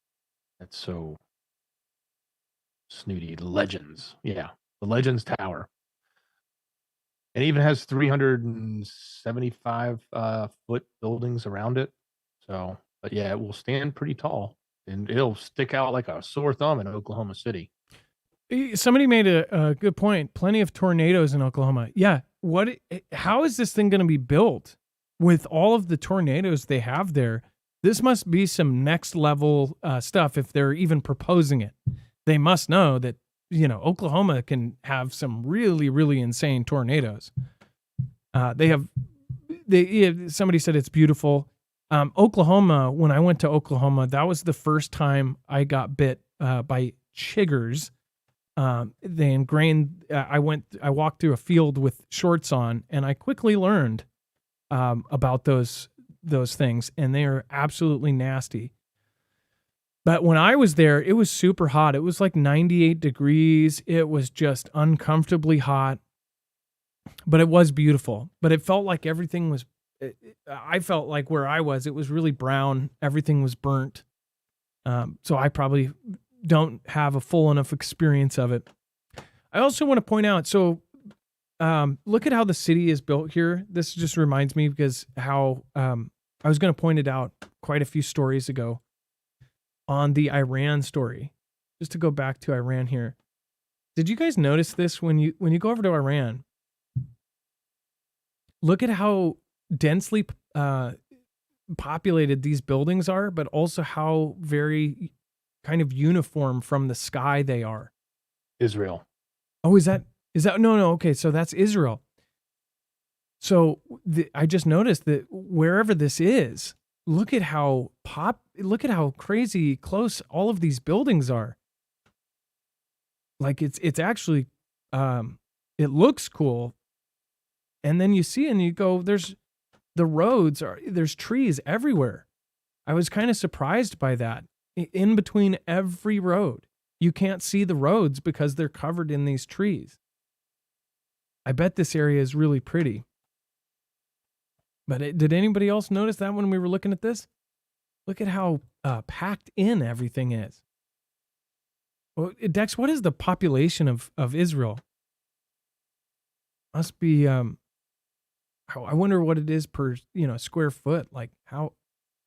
That's so snooty. Legends. Yeah, the Legends Tower. It even has 375 foot buildings around it. So, but yeah, it will stand pretty tall and it'll stick out like a sore thumb in Oklahoma City. Somebody made a good point. Plenty of tornadoes in Oklahoma. Yeah. How is this thing going to be built with all of the tornadoes they have there? This must be some next level stuff if they're even proposing it. They must know that, Oklahoma can have some really, really insane tornadoes. Somebody said it's beautiful. Oklahoma, when I went to Oklahoma, that was the first time I got bit by chiggers. They ingrained, I walked through a field with shorts on, and I quickly learned about those things, and they are absolutely nasty. But when I was there, it was super hot. It was like 98 degrees. It was just uncomfortably hot, but it was beautiful. But it felt like everything was, I felt like where I was, it was really brown. Everything was burnt. So I probably don't have a full enough experience of it. I also want to point out, so look at how the city is built here. This just reminds me because how I was going to point it out quite a few stories ago on the Iran story. Just to go back to Iran here. Did you guys notice this when you go over to Iran? Look at how densely populated these buildings are, but also how very kind of uniform from the sky they are. Israel. Oh, is that no, okay, so that's Israel. So I just noticed that wherever this is, look at how crazy close all of these buildings are. Like it's actually it looks cool. And then you see and you go, there's trees everywhere. I was kind of surprised by that. In between every road, you can't see the roads because they're covered in these trees. I bet this area is really pretty. But did anybody else notice that when we were looking at this? Look at how packed in everything is. Well, Dex, what is the population of Israel? Must be I wonder what it is per square foot. Like how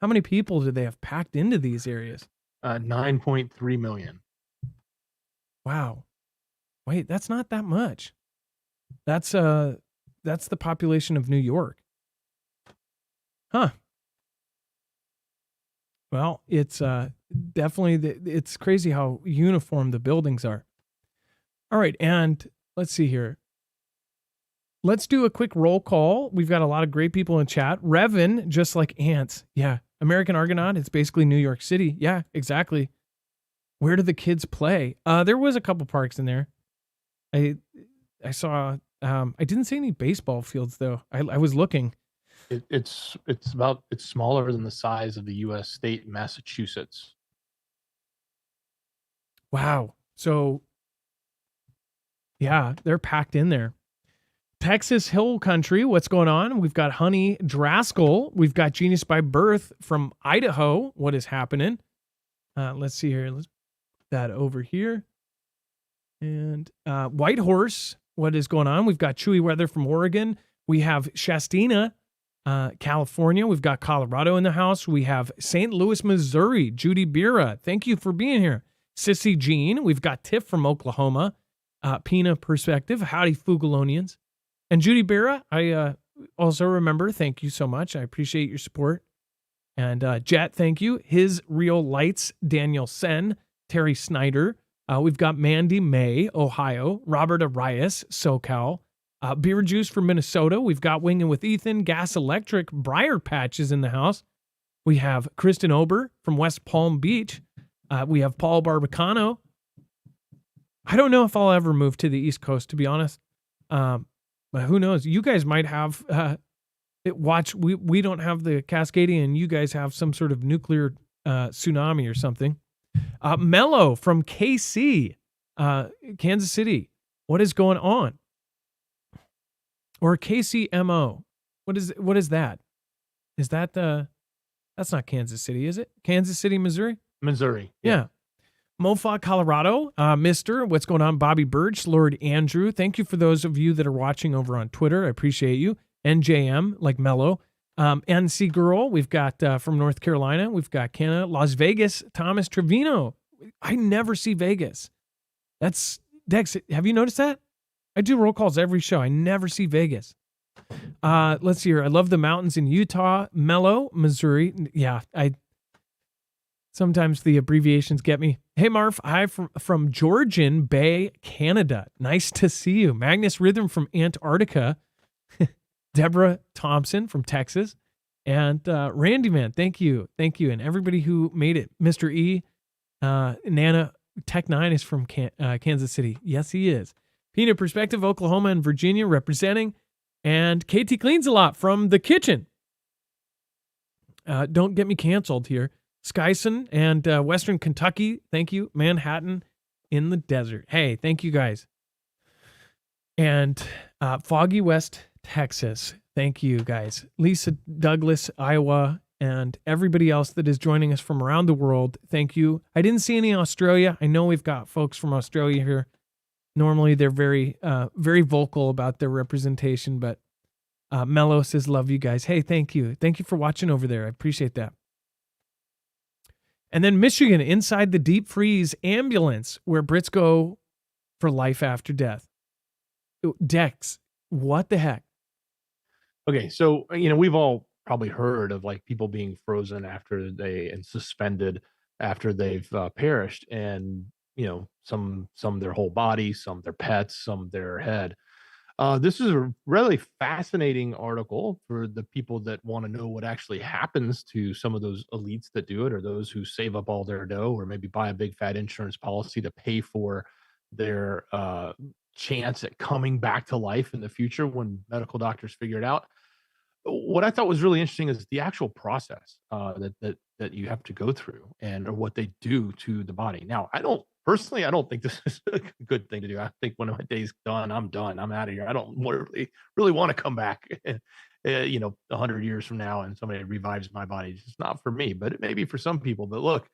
many people do they have packed into these areas? 9.3 million. Wow. Wait, that's not that much. That's the population of New York. Huh. Well, it's definitely it's crazy how uniform the buildings are. All right, and let's see here. Let's do a quick roll call. We've got a lot of great people in chat. Revan, just like ants. Yeah. American Argonaut, it's basically New York City. Yeah, exactly. Where do the kids play? There was a couple parks in there. I saw I didn't see any baseball fields though. I was looking. It's smaller than the size of the U.S. state Massachusetts. Wow. So yeah, they're packed in there. Texas Hill Country, what's going on? We've got Honey Draskell. We've got Genius by Birth from Idaho. What is happening? Let's see here. Let's put that over here. And White Horse, what is going on? We've got Chewy Weather from Oregon. We have Shastina, California. We've got Colorado in the house. We have St. Louis, Missouri. Judy Bira, thank you for being here. Sissy Jean. We've got Tiff from Oklahoma. Pina Perspective. Howdy, Fugalonians. And Judy Bira, I also remember, thank you so much. I appreciate your support. And Jet, thank you. His Real Lights, Daniel Sen, Terry Snyder. We've got Mandy May, Ohio. Robert Arias, SoCal. Beer Juice from Minnesota. We've got Winging with Ethan. Gas Electric, Briar Patch is in the house. We have Kristen Ober from West Palm Beach. We have Paul Barbacano. I don't know if I'll ever move to the East Coast, to be honest. But who knows? You guys might have we don't have the Cascadian. You guys have some sort of nuclear tsunami or something. Mello from KC, Kansas City. What is going on? Or KCMO. What is that? Is that that's not Kansas City, is it? Kansas City, Missouri? Missouri. Yeah. Mofa, Colorado, Mr. What's going on? Bobby Birch, Lord Andrew. Thank you for those of you that are watching over on Twitter. I appreciate you. NJM, like Mello. NC Girl, we've got from North Carolina. We've got Canada. Las Vegas, Thomas Trevino. I never see Vegas. That's, Dex, have you noticed that? I do roll calls every show. I never see Vegas. Let's see here. I love the mountains in Utah. Mello, Missouri. Yeah, sometimes the abbreviations get me. Hey, Marf, hi from Georgian Bay, Canada. Nice to see you. Magnus Rhythm from Antarctica. Deborah Thompson from Texas. And Randy Man, thank you. Thank you. And everybody who made it. Mr. E. Nana Tech 9 is from Kansas City. Yes, he is. Peanut Perspective, Oklahoma and Virginia representing. And KT Cleans a Lot from the kitchen. Don't get me canceled here. Skyson and Western Kentucky, thank you. Manhattan in the desert. Hey, thank you guys. And Foggy West, Texas, thank you guys. Lisa Douglas, Iowa, and everybody else that is joining us from around the world, thank you. I didn't see any in Australia. I know we've got folks from Australia here. Normally they're very, very vocal about their representation, but Mello says, love you guys. Hey, thank you. Thank you for watching over there. I appreciate that. And then Michigan, inside the deep freeze ambulance, where Brits go for life after death. Dex, what the heck? Okay, so we've all probably heard of like people being frozen after they and suspended after they've perished, and some their whole body, some their pets, some their head. This is a really fascinating article for the people that want to know what actually happens to some of those elites that do it, or those who save up all their dough, or maybe buy a big fat insurance policy to pay for their chance at coming back to life in the future when medical doctors figure it out. What I thought was really interesting is the actual process that you have to go through, and or what they do to the body. Now, I don't think this is a good thing to do. I think when my day's done, I'm done. I'm out of here. I don't really want to come back. 100 years from now, and somebody revives my body. It's just not for me, but it may be for some people. But look,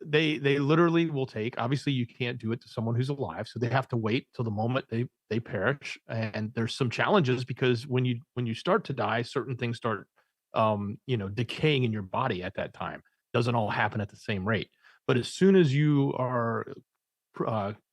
they literally will take, obviously you can't do it to someone who's alive, so they have to wait till the moment they perish. And there's some challenges, because when you start to die, certain things start decaying in your body at that time. Doesn't all happen at the same rate, but as soon as you are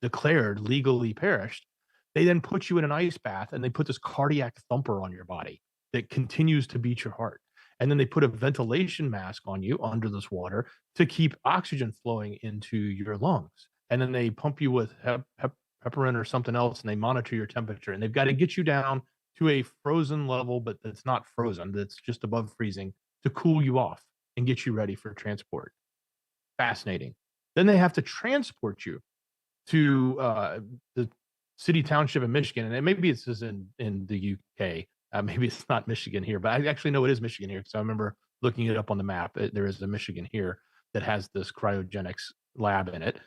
declared legally perished, they then put you in an ice bath, and they put this cardiac thumper on your body that continues to beat your heart. And then they put a ventilation mask on you under this water to keep oxygen flowing into your lungs. And then they pump you with heparin or something else, and they monitor your temperature. And they've got to get you down to a frozen level, but that's not frozen, that's just above freezing, to cool you off and get you ready for transport. Fascinating. Then they have to transport you to the city township in Michigan, and maybe it's in the UK. Maybe it's not Michigan here, but I actually know it is Michigan here, because I remember looking it up on the map. There is a Michigan here that has this cryogenics lab in it,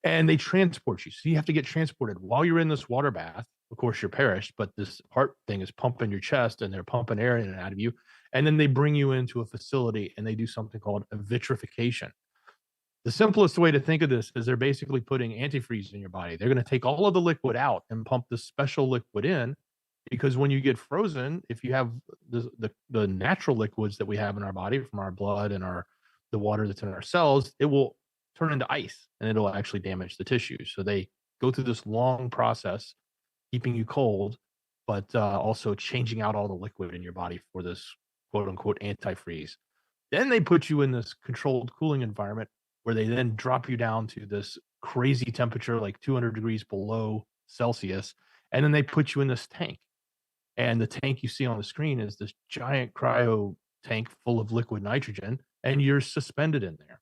and they transport you. So you have to get transported while you're in this water bath. Of course, you're perished, but this heart thing is pumping your chest, and they're pumping air in and out of you. And then they bring you into a facility, and they do something called a vitrification. The simplest way to think of this is they're basically putting antifreeze in your body. They're going to take all of the liquid out and pump this special liquid in, because when you get frozen, if you have the natural liquids that we have in our body from our blood and the water that's in our cells, it will turn into ice, and it'll actually damage the tissues. So they go through this long process, keeping you cold, but also changing out all the liquid in your body for this quote unquote antifreeze. Then they put you in this controlled cooling environment, where they then drop you down to this crazy temperature, like 200 degrees below Celsius. And then they put you in this tank. And the tank you see on the screen is this giant cryo tank full of liquid nitrogen, and you're suspended in there.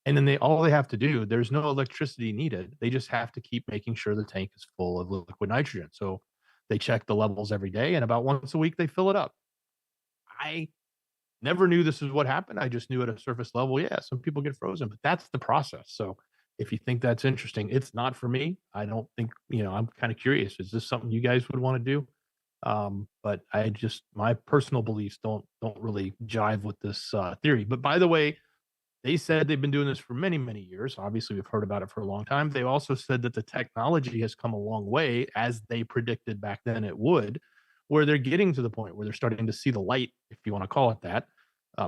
And then all they have to do, there's no electricity needed. They just have to keep making sure the tank is full of liquid nitrogen. So they check the levels every day, and about once a week they fill it up. I never knew this is what happened. I just knew at a surface level, yeah, some people get frozen, but that's the process. So if you think that's interesting, it's not for me. I don't think, I'm kind of curious. Is this something you guys would want to do? But my personal beliefs don't really jive with this theory. But by the way, they said they've been doing this for many, many years. Obviously, we've heard about it for a long time. They also said that the technology has come a long way, as they predicted back then it would, where they're getting to the point where they're starting to see the light, if you want to call it that,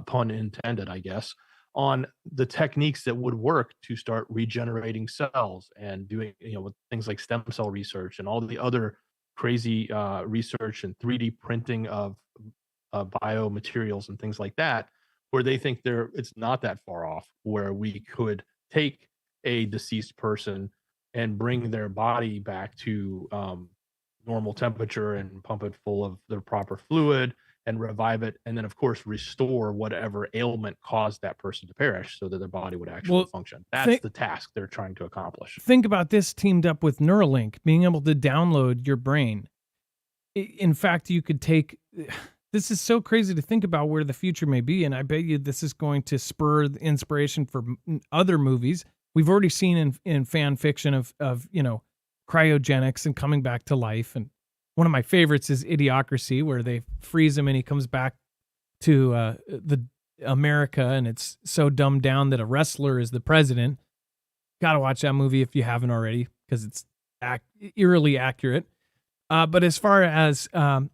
pun intended, I guess, on the techniques that would work to start regenerating cells and doing, with things like stem cell research and all the other crazy research and 3D printing of biomaterials and things like that, where they think it's not that far off, where we could take a deceased person and bring their body back to normal temperature and pump it full of the proper fluid and revive it, and then of course restore whatever ailment caused that person to perish, so that their body would actually function. That's the task they're trying to accomplish. Think about this teamed up with Neuralink, being able to download your brain. In fact, you could take, this is so crazy to think about where the future may be, and I bet you this is going to spur the inspiration for other movies. We've already seen in fan fiction of cryogenics and coming back to life. And one of my favorites is Idiocracy, where they freeze him and he comes back to the America, and it's so dumbed down that a wrestler is the president. Got to watch that movie if you haven't already, because it's eerily accurate. But as far as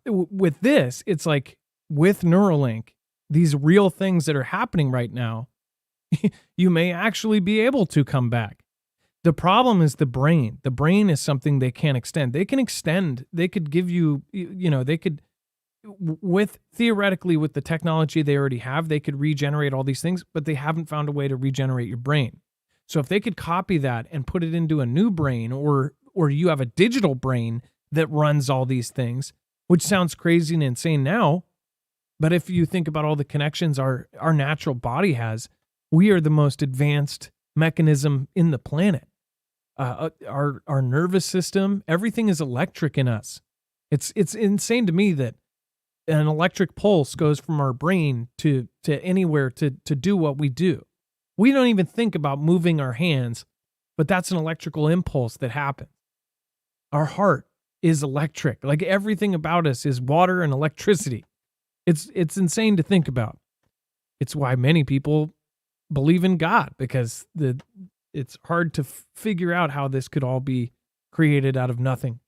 with this, it's like with Neuralink, these real things that are happening right now, you may actually be able to come back. The problem is the brain. The brain is something they can't extend. They can extend. They could give you, they could with theoretically with the technology they already have, they could regenerate all these things, but they haven't found a way to regenerate your brain. So if they could copy that and put it into a new brain, or you have a digital brain that runs all these things, which sounds crazy and insane now, but if you think about all the connections our natural body has, we are the most advanced mechanism in the planet. Our nervous system, everything is electric in us. It's insane to me that an electric pulse goes from our brain to anywhere to do what we do. We don't even think about moving our hands, but that's an electrical impulse that happens. Our heart is electric. Like everything about us is water and electricity. It's insane to think about. It's why many people believe in God, because it's hard to figure out how this could all be created out of nothing.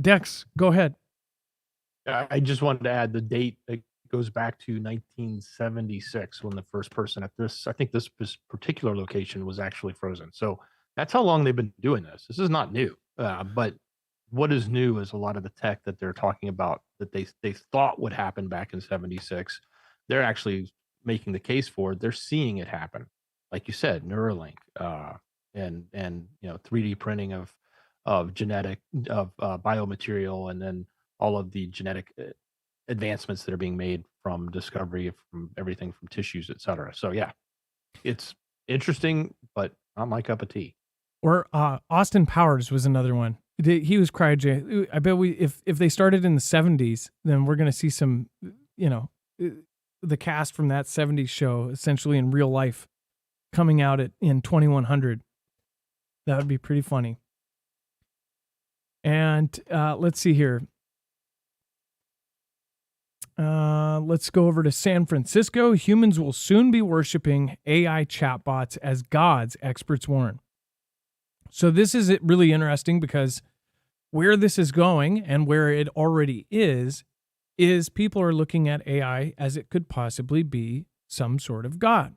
Dex, go ahead. I just wanted to add the date. It goes back to 1976 when the first person at this, I think this particular location was actually frozen. So that's how long they've been doing this. This is not new. But what is new is a lot of the tech that they're talking about that they thought would happen back in 76. They're actually making the case for it. They're seeing it happen. Like you said, Neuralink, and 3D printing of genetic biomaterial, and then all of the genetic advancements that are being made from discovery, from everything from tissues, et cetera. So yeah, it's interesting, but not my cup of tea. Or Austin Powers was another one. He was cryogenic. I bet if they started in the 70s, then we're going to see some, the cast from that 70s show essentially in real life coming out in 2100. That would be pretty funny. And let's see here. Let's go over to San Francisco. Humans will soon be worshiping AI chatbots as gods, experts warn. So this is really interesting, because where this is going and where it already is people are looking at AI as it could possibly be some sort of god.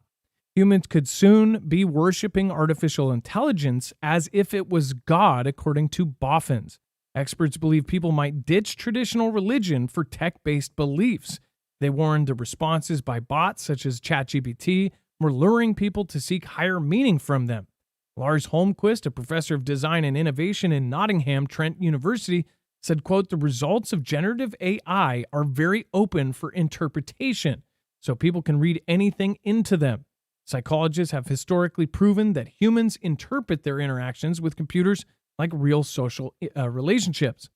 Humans could soon be worshiping artificial intelligence as if it was God, according to boffins. Experts believe people might ditch traditional religion for tech-based beliefs. They warned the responses by bots such as ChatGPT were luring people to seek higher meaning from them. Lars Holmquist, a professor of design and innovation in Nottingham Trent University, said, quote, "The results of generative AI are very open for interpretation, so people can read anything into them. Psychologists have historically proven that humans interpret their interactions with computers like real social relationships."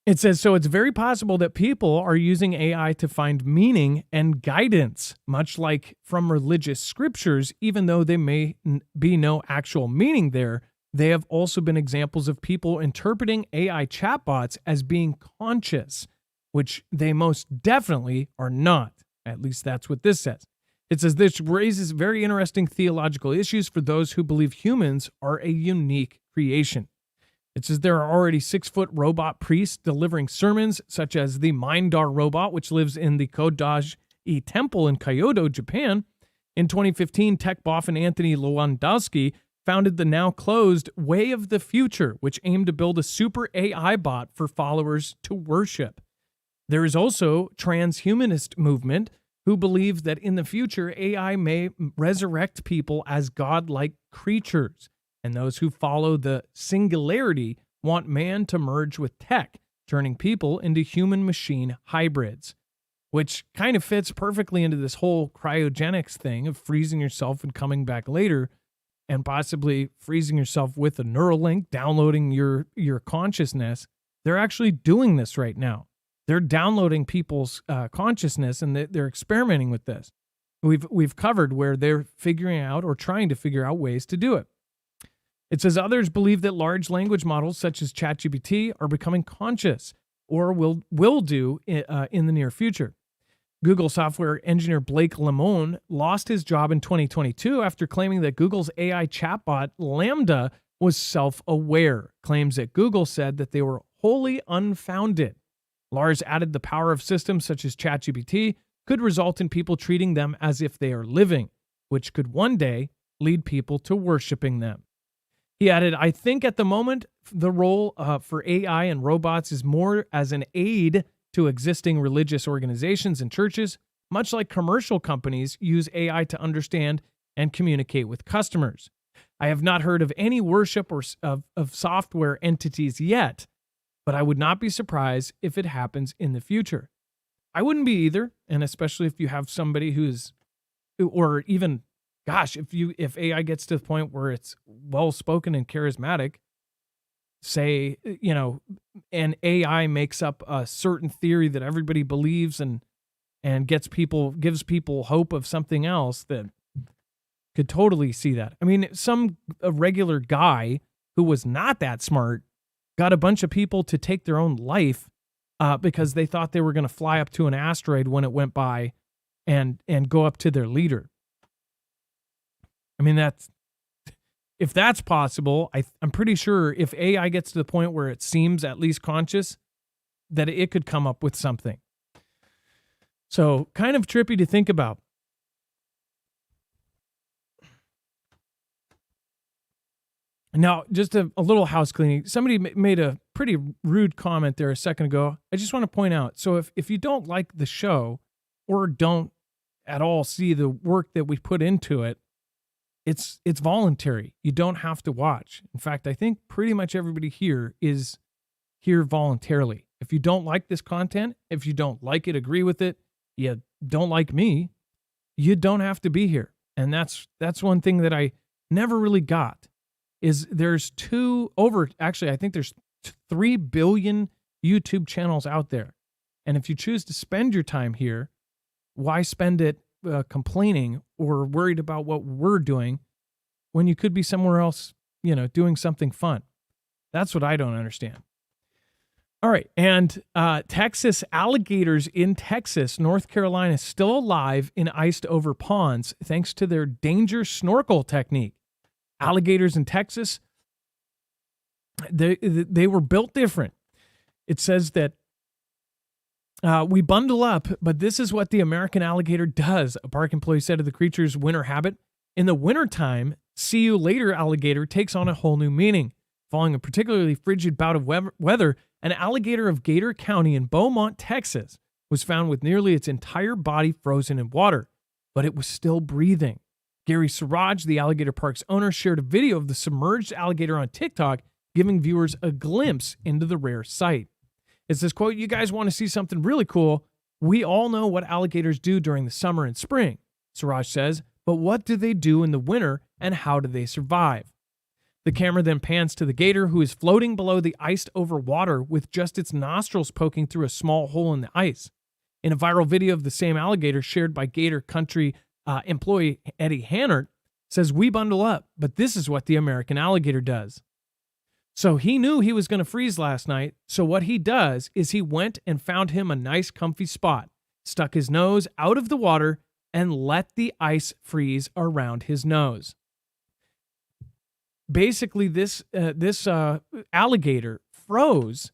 It says, so it's very possible that people are using AI to find meaning and guidance, much like from religious scriptures, even though there may be no actual meaning there. They have also been examples of people interpreting AI chatbots as being conscious, which they most definitely are not. At least that's what this says. It says this raises very interesting theological issues for those who believe humans are a unique creation. It says there are already 6-foot robot priests delivering sermons, such as the Mindar robot, which lives in the Kodaji Temple in Kyoto, Japan. In 2015, tech boffin Anthony Lewandowski founded the now closed Way of the Future, which aimed to build a super AI bot for followers to worship. There is also transhumanist movement who believe that in the future, AI may resurrect people as godlike creatures. And those who follow the singularity want man to merge with tech, turning people into human-machine hybrids, which kind of fits perfectly into this whole cryogenics thing of freezing yourself and coming back later, and possibly freezing yourself with a Neuralink, downloading your consciousness. They're actually doing this right now. They're downloading people's consciousness, and they're experimenting with this. We've covered where they're figuring out or trying to figure out ways to do it. It says others believe that large language models such as ChatGPT are becoming conscious, or will do in the near future. Google software engineer Blake Lemoine lost his job in 2022 after claiming that Google's AI chatbot Lambda was self-aware. Claims that Google said that they were wholly unfounded. Lars added the power of systems such as ChatGPT could result in people treating them as if they are living, which could one day lead people to worshiping them. He added, I think at the moment, the role for AI and robots is more as an aid to existing religious organizations and churches, much like commercial companies use AI to understand and communicate with customers. I have not heard of any worship of software entities yet, but I would not be surprised if it happens in the future. I wouldn't be either, and especially if you have somebody who's, or even, gosh, if AI gets to the point where it's well spoken and charismatic, say, and AI makes up a certain theory that everybody believes and gives people hope of something else, that could totally see that. I mean, a regular guy who was not that smart got a bunch of people to take their own life because they thought they were going to fly up to an asteroid when it went by and go up to their leader. I mean, if that's possible, I'm pretty sure if AI gets to the point where it seems at least conscious, that it could come up with something. So kind of trippy to think about. Now, just a little house cleaning. Somebody made a pretty rude comment there a second ago. I just want to point out, so if you don't like the show or don't at all see the work that we put into it, it's voluntary. You don't have to watch. In fact, I think pretty much everybody here is here voluntarily. If you don't like this content, if you don't like it, agree with it, you don't like me, you don't have to be here. And that's one thing that I never really got. Is there's I think there's 3 billion YouTube channels out there. And if you choose to spend your time here, why spend it complaining or worried about what we're doing when you could be somewhere else, doing something fun? That's what I don't understand. All right. And Texas alligators in Texas, North Carolina, still alive in iced over ponds thanks to their danger snorkel technique. Alligators in Texas, they were built different. It says that we bundle up, but this is what the American alligator does, a park employee said of the creature's winter habit. In the wintertime, see you later alligator takes on a whole new meaning. Following a particularly frigid bout of weather, an alligator of Gator County in Beaumont, Texas, was found with nearly its entire body frozen in water, but it was still breathing. Gary Siraj, the alligator park's owner, shared a video of the submerged alligator on TikTok, giving viewers a glimpse into the rare sight. It says, quote, "You guys want to see something really cool? We all know what alligators do during the summer and spring," Siraj says, "but what do they do in the winter and how do they survive?" The camera then pans to the gator, who is floating below the iced over water with just its nostrils poking through a small hole in the ice. In a viral video of the same alligator shared by Gator Country employee Eddie Hannert, says, "We bundle up, but this is what the American alligator does." So he knew he was going to freeze last night. So what he does is he went and found him a nice comfy spot, stuck his nose out of the water, and let the ice freeze around his nose. Basically, this alligator froze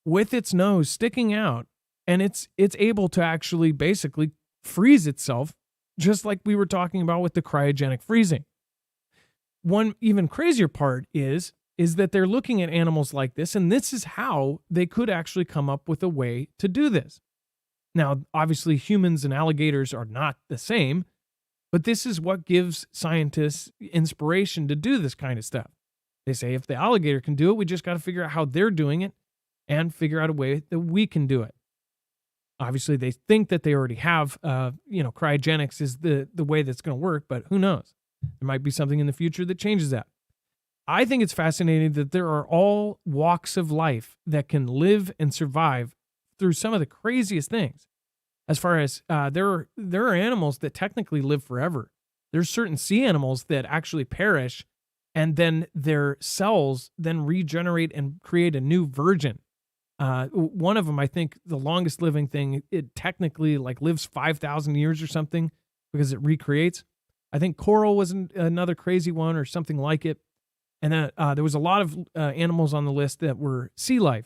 with its nose sticking out, and it's able to actually basically freeze itself, just like we were talking about with the cryogenic freezing. One even crazier part is that they're looking at animals like this, and this is how they could actually come up with a way to do this. Now, obviously, humans and alligators are not the same, but this is what gives scientists inspiration to do this kind of stuff. They say, if the alligator can do it, we just got to figure out how they're doing it and figure out a way that we can do it. Obviously, they think that they already have, cryogenics is the way that's going to work, but who knows? There might be something in the future that changes that. I think it's fascinating that there are all walks of life that can live and survive through some of the craziest things. As far as there are animals that technically live forever. There's certain sea animals that actually perish, and then their cells then regenerate and create a new version. One of them, I think, the longest living thing, it technically lives 5,000 years or something because it recreates. I think coral was another crazy one or something like it. And then there was a lot of animals on the list that were sea life.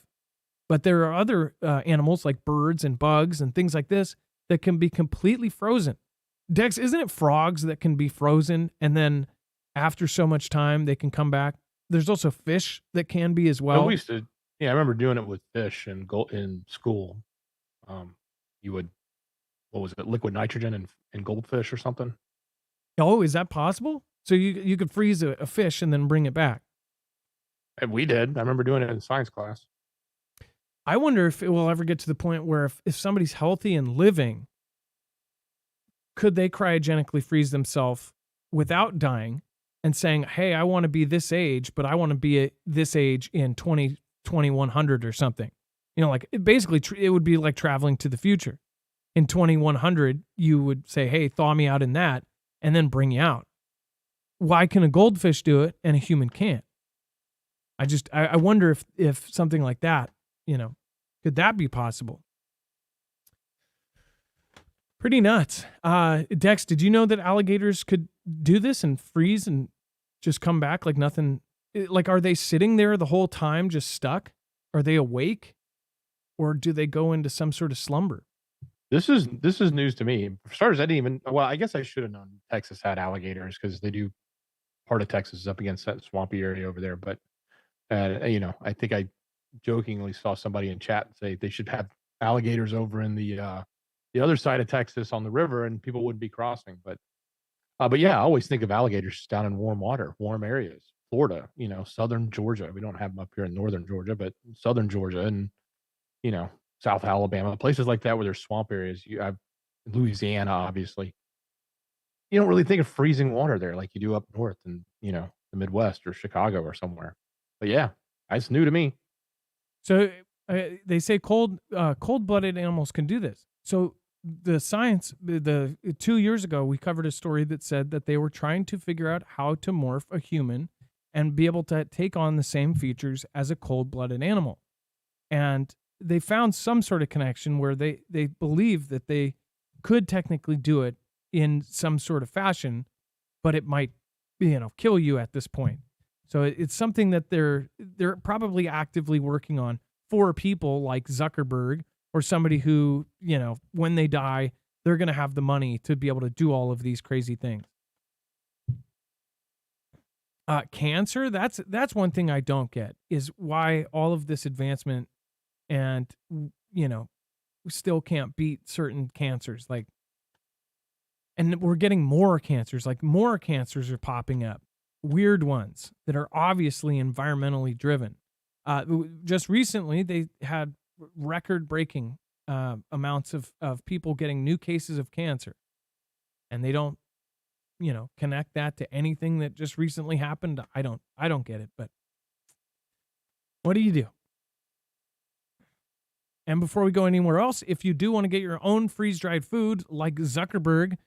But there are other animals like birds and bugs and things like this that can be completely frozen. Dex, isn't it frogs that can be frozen and then after so much time they can come back? There's also fish that can be as And well. we used to, yeah, I remember doing it with fish in school. You would, what was it, liquid nitrogen and goldfish or something? Oh, is that possible? So you could freeze a fish and then bring it back. And we did. I remember doing it in science class. I wonder if it will ever get to the point where if somebody's healthy and living, could they cryogenically freeze themselves without dying and saying, "Hey, I want to be this age, but I want to be at this age in 2100 or something." You know, like basically it would be like traveling to the future. In 2100, you would say, "Hey, thaw me out in that," and then bring you out. Why can a goldfish do it and a human can't? I wonder if something like that, could that be possible? Pretty nuts. Dex, did you know that alligators could do this and freeze and just come back like nothing? Like, are they sitting there the whole time just stuck? Are they awake? Or do they go into some sort of slumber? This is news to me. For starters, I didn't even. Well, I guess I should have known Texas had alligators because they do. Part of Texas is up against that swampy area over there. But I think I jokingly saw somebody in chat say they should have alligators over in the other side of Texas on the river, and people wouldn't be crossing. But yeah, I always think of alligators down in warm water, warm areas, Florida, southern Georgia. We don't have them up here in northern Georgia, but southern Georgia and you know South Alabama, places like that where there's swamp areas. You have Louisiana, obviously. You don't really think of freezing water there like you do up north in the Midwest or Chicago or somewhere. But yeah, that's new to me. So they say cold-blooded animals can do this. So the science, the 2 years ago, we covered a story that said that they were trying to figure out how to morph a human and be able to take on the same features as a cold-blooded animal. And they found some sort of connection where they believe that they could technically do it in some sort of fashion, but it might, kill you at this point. So it's something that they're probably actively working on for people like Zuckerberg or somebody who, when they die, they're going to have the money to be able to do all of these crazy things. Cancer, that's one thing I don't get, is why all of this advancement and, we still can't beat certain cancers. Like, and we're getting more cancers, like more cancers are popping up, weird ones that are obviously environmentally driven. Just recently, they had record breaking amounts of people getting new cases of cancer. And they don't, connect that to anything that just recently happened. I don't get it, but what do you do? And before we go anywhere else, if you do want to get your own freeze-dried food like Zuckerberg,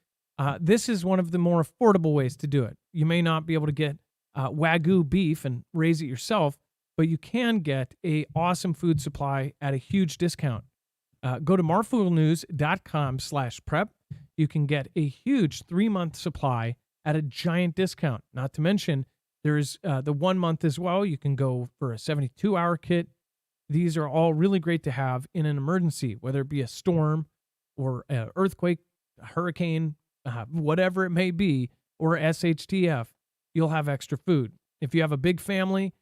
this is one of the more affordable ways to do it. You may not be able to get Wagyu beef and raise it yourself, but you can get a awesome food supply at a huge discount. Go to marfooglenews.com/prep. You can get a huge 3-month supply at a giant discount. Not to mention, there's the 1 month as well. You can go for a 72-hour kit. These are all really great to have in an emergency, whether it be a storm or an earthquake, a hurricane, whatever it may be, or SHTF. You'll have extra food. If you have a big family,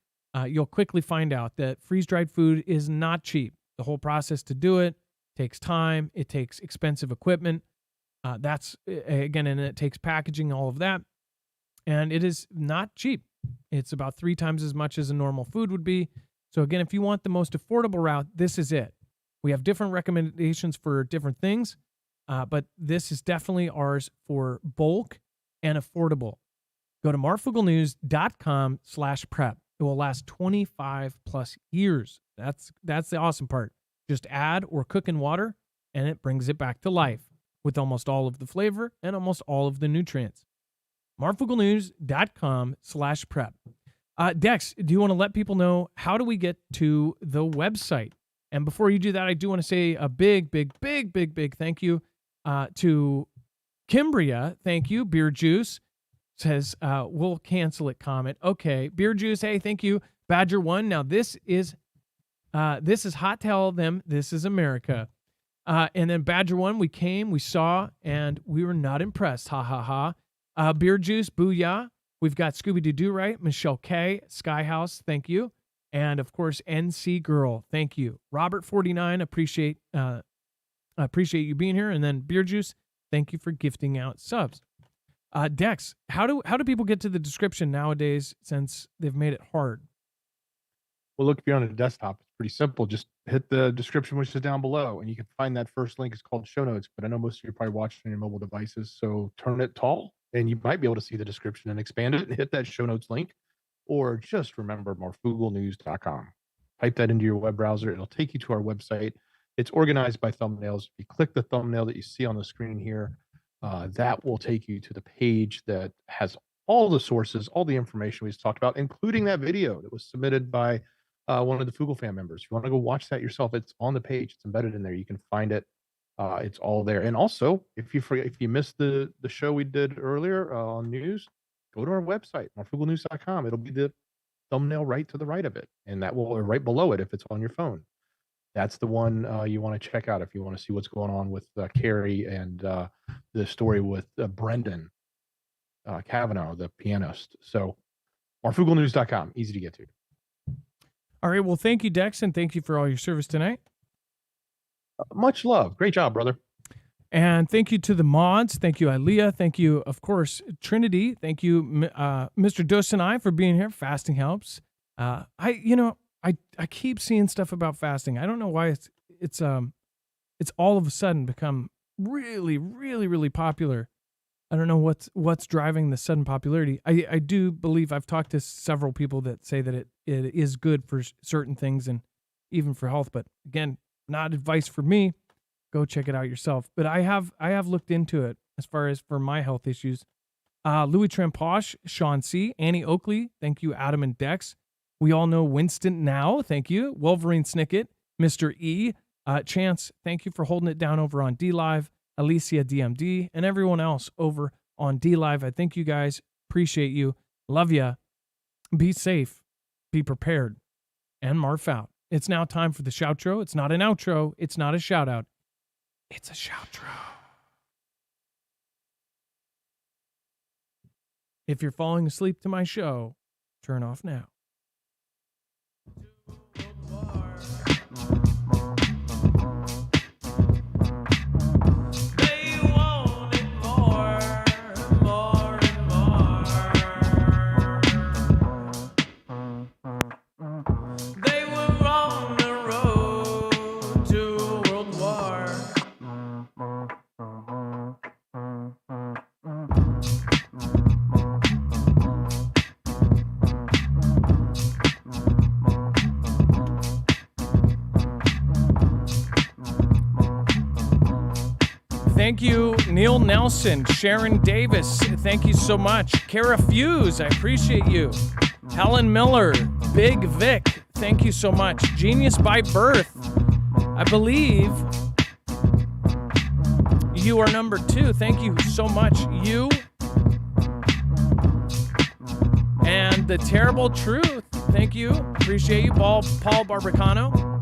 you'll quickly find out that freeze-dried food is not cheap. The whole process to do it takes time. It takes expensive equipment. And it takes packaging, all of that. And it is not cheap. It's about 3 times as much as a normal food would be. So again, if you want the most affordable route, this is it. We have different recommendations for different things, but this is definitely ours for bulk and affordable. Go to marfooglenews.com/prep. It will last 25 plus years. That's the awesome part. Just add or cook in water, and it brings it back to life with almost all of the flavor and almost all of the nutrients. marfooglenews.com/prep. Dex, do you want to let people know how do we get to the website? And before you do that, I do want to say a big thank you to Kimbria. Thank you. Beer Juice says, we'll cancel it comment. Okay. Beer Juice, hey, thank you. Badger One. Now this is hot. Tell them this is America. And then Badger One, we came, we saw, and we were not impressed. Ha ha ha. Beer Juice, booyah. We've got Scooby-Doo Right, Michelle K, Skyhouse, thank you. And of course, NC Girl, thank you. Robert49, appreciate you being here. And then Beer Juice, thank you for gifting out subs. Dex, how do people get to the description nowadays since they've made it hard? Well, look, if you're on a desktop, it's pretty simple. Just hit the description, which is down below, and you can find that first link. It's called show notes, but I know most of you are probably watching on your mobile devices. So turn it tall, and you might be able to see the description and expand it and hit that show notes link. Or just remember marfooglenews.com. Type that into your web browser. It'll take you to our website. It's organized by thumbnails. If you click the thumbnail that you see on the screen here, that will take you to the page that has all the sources, all the information we just talked about, including that video that was submitted by one of the Foogle fan members. If you want to go watch that yourself, it's on the page. It's embedded in there. You can find it. It's all there. And also, if you missed the show we did earlier on news, go to our website, marfooglenews.com. It'll be the thumbnail right to the right of it, and that will, or right below it if it's on your phone. That's the one you want to check out if you want to see what's going on with Carrie and the story with Brendan Kavanaugh, the pianist. So marfooglenews.com, easy to get to. All right. Well, thank you, Dex, and thank you for all your service tonight. Much love. Great job, brother. And thank you to the mods. Thank you, Ilea. Thank you, of course, Trinity. Thank you, Mr. Dos and I, for being here. Fasting helps. I keep seeing stuff about fasting. I don't know why it's all of a sudden become really, really, really popular. I don't know what's driving the sudden popularity. I do believe I've talked to several people that say that it is good for certain things and even for health. But again, not advice for me. Go check it out yourself. But I have looked into it as far as for my health issues. Louis Tramposh, Sean C, Annie Oakley, thank you, Adam and Dex. We all know Winston now, thank you. Wolverine Snicket, Mr. E, Chance, thank you for holding it down over on DLive. Alicia DMD, and everyone else over on DLive. I thank you guys. Appreciate you. Love ya. Be safe. Be prepared. And Marf out. It's now time for the shoutro. It's not an outro. It's not a shout out. It's a shoutro. If you're falling asleep to my show, turn off now. Thank you, Neil Nelson, Sharon Davis, thank you so much. Kara Fuse, I appreciate you. Helen Miller, Big Vic, thank you so much. Genius by Birth, I believe you are number 2. Thank you so much. You and The Terrible Truth, thank you. Appreciate you, Paul Barbacano.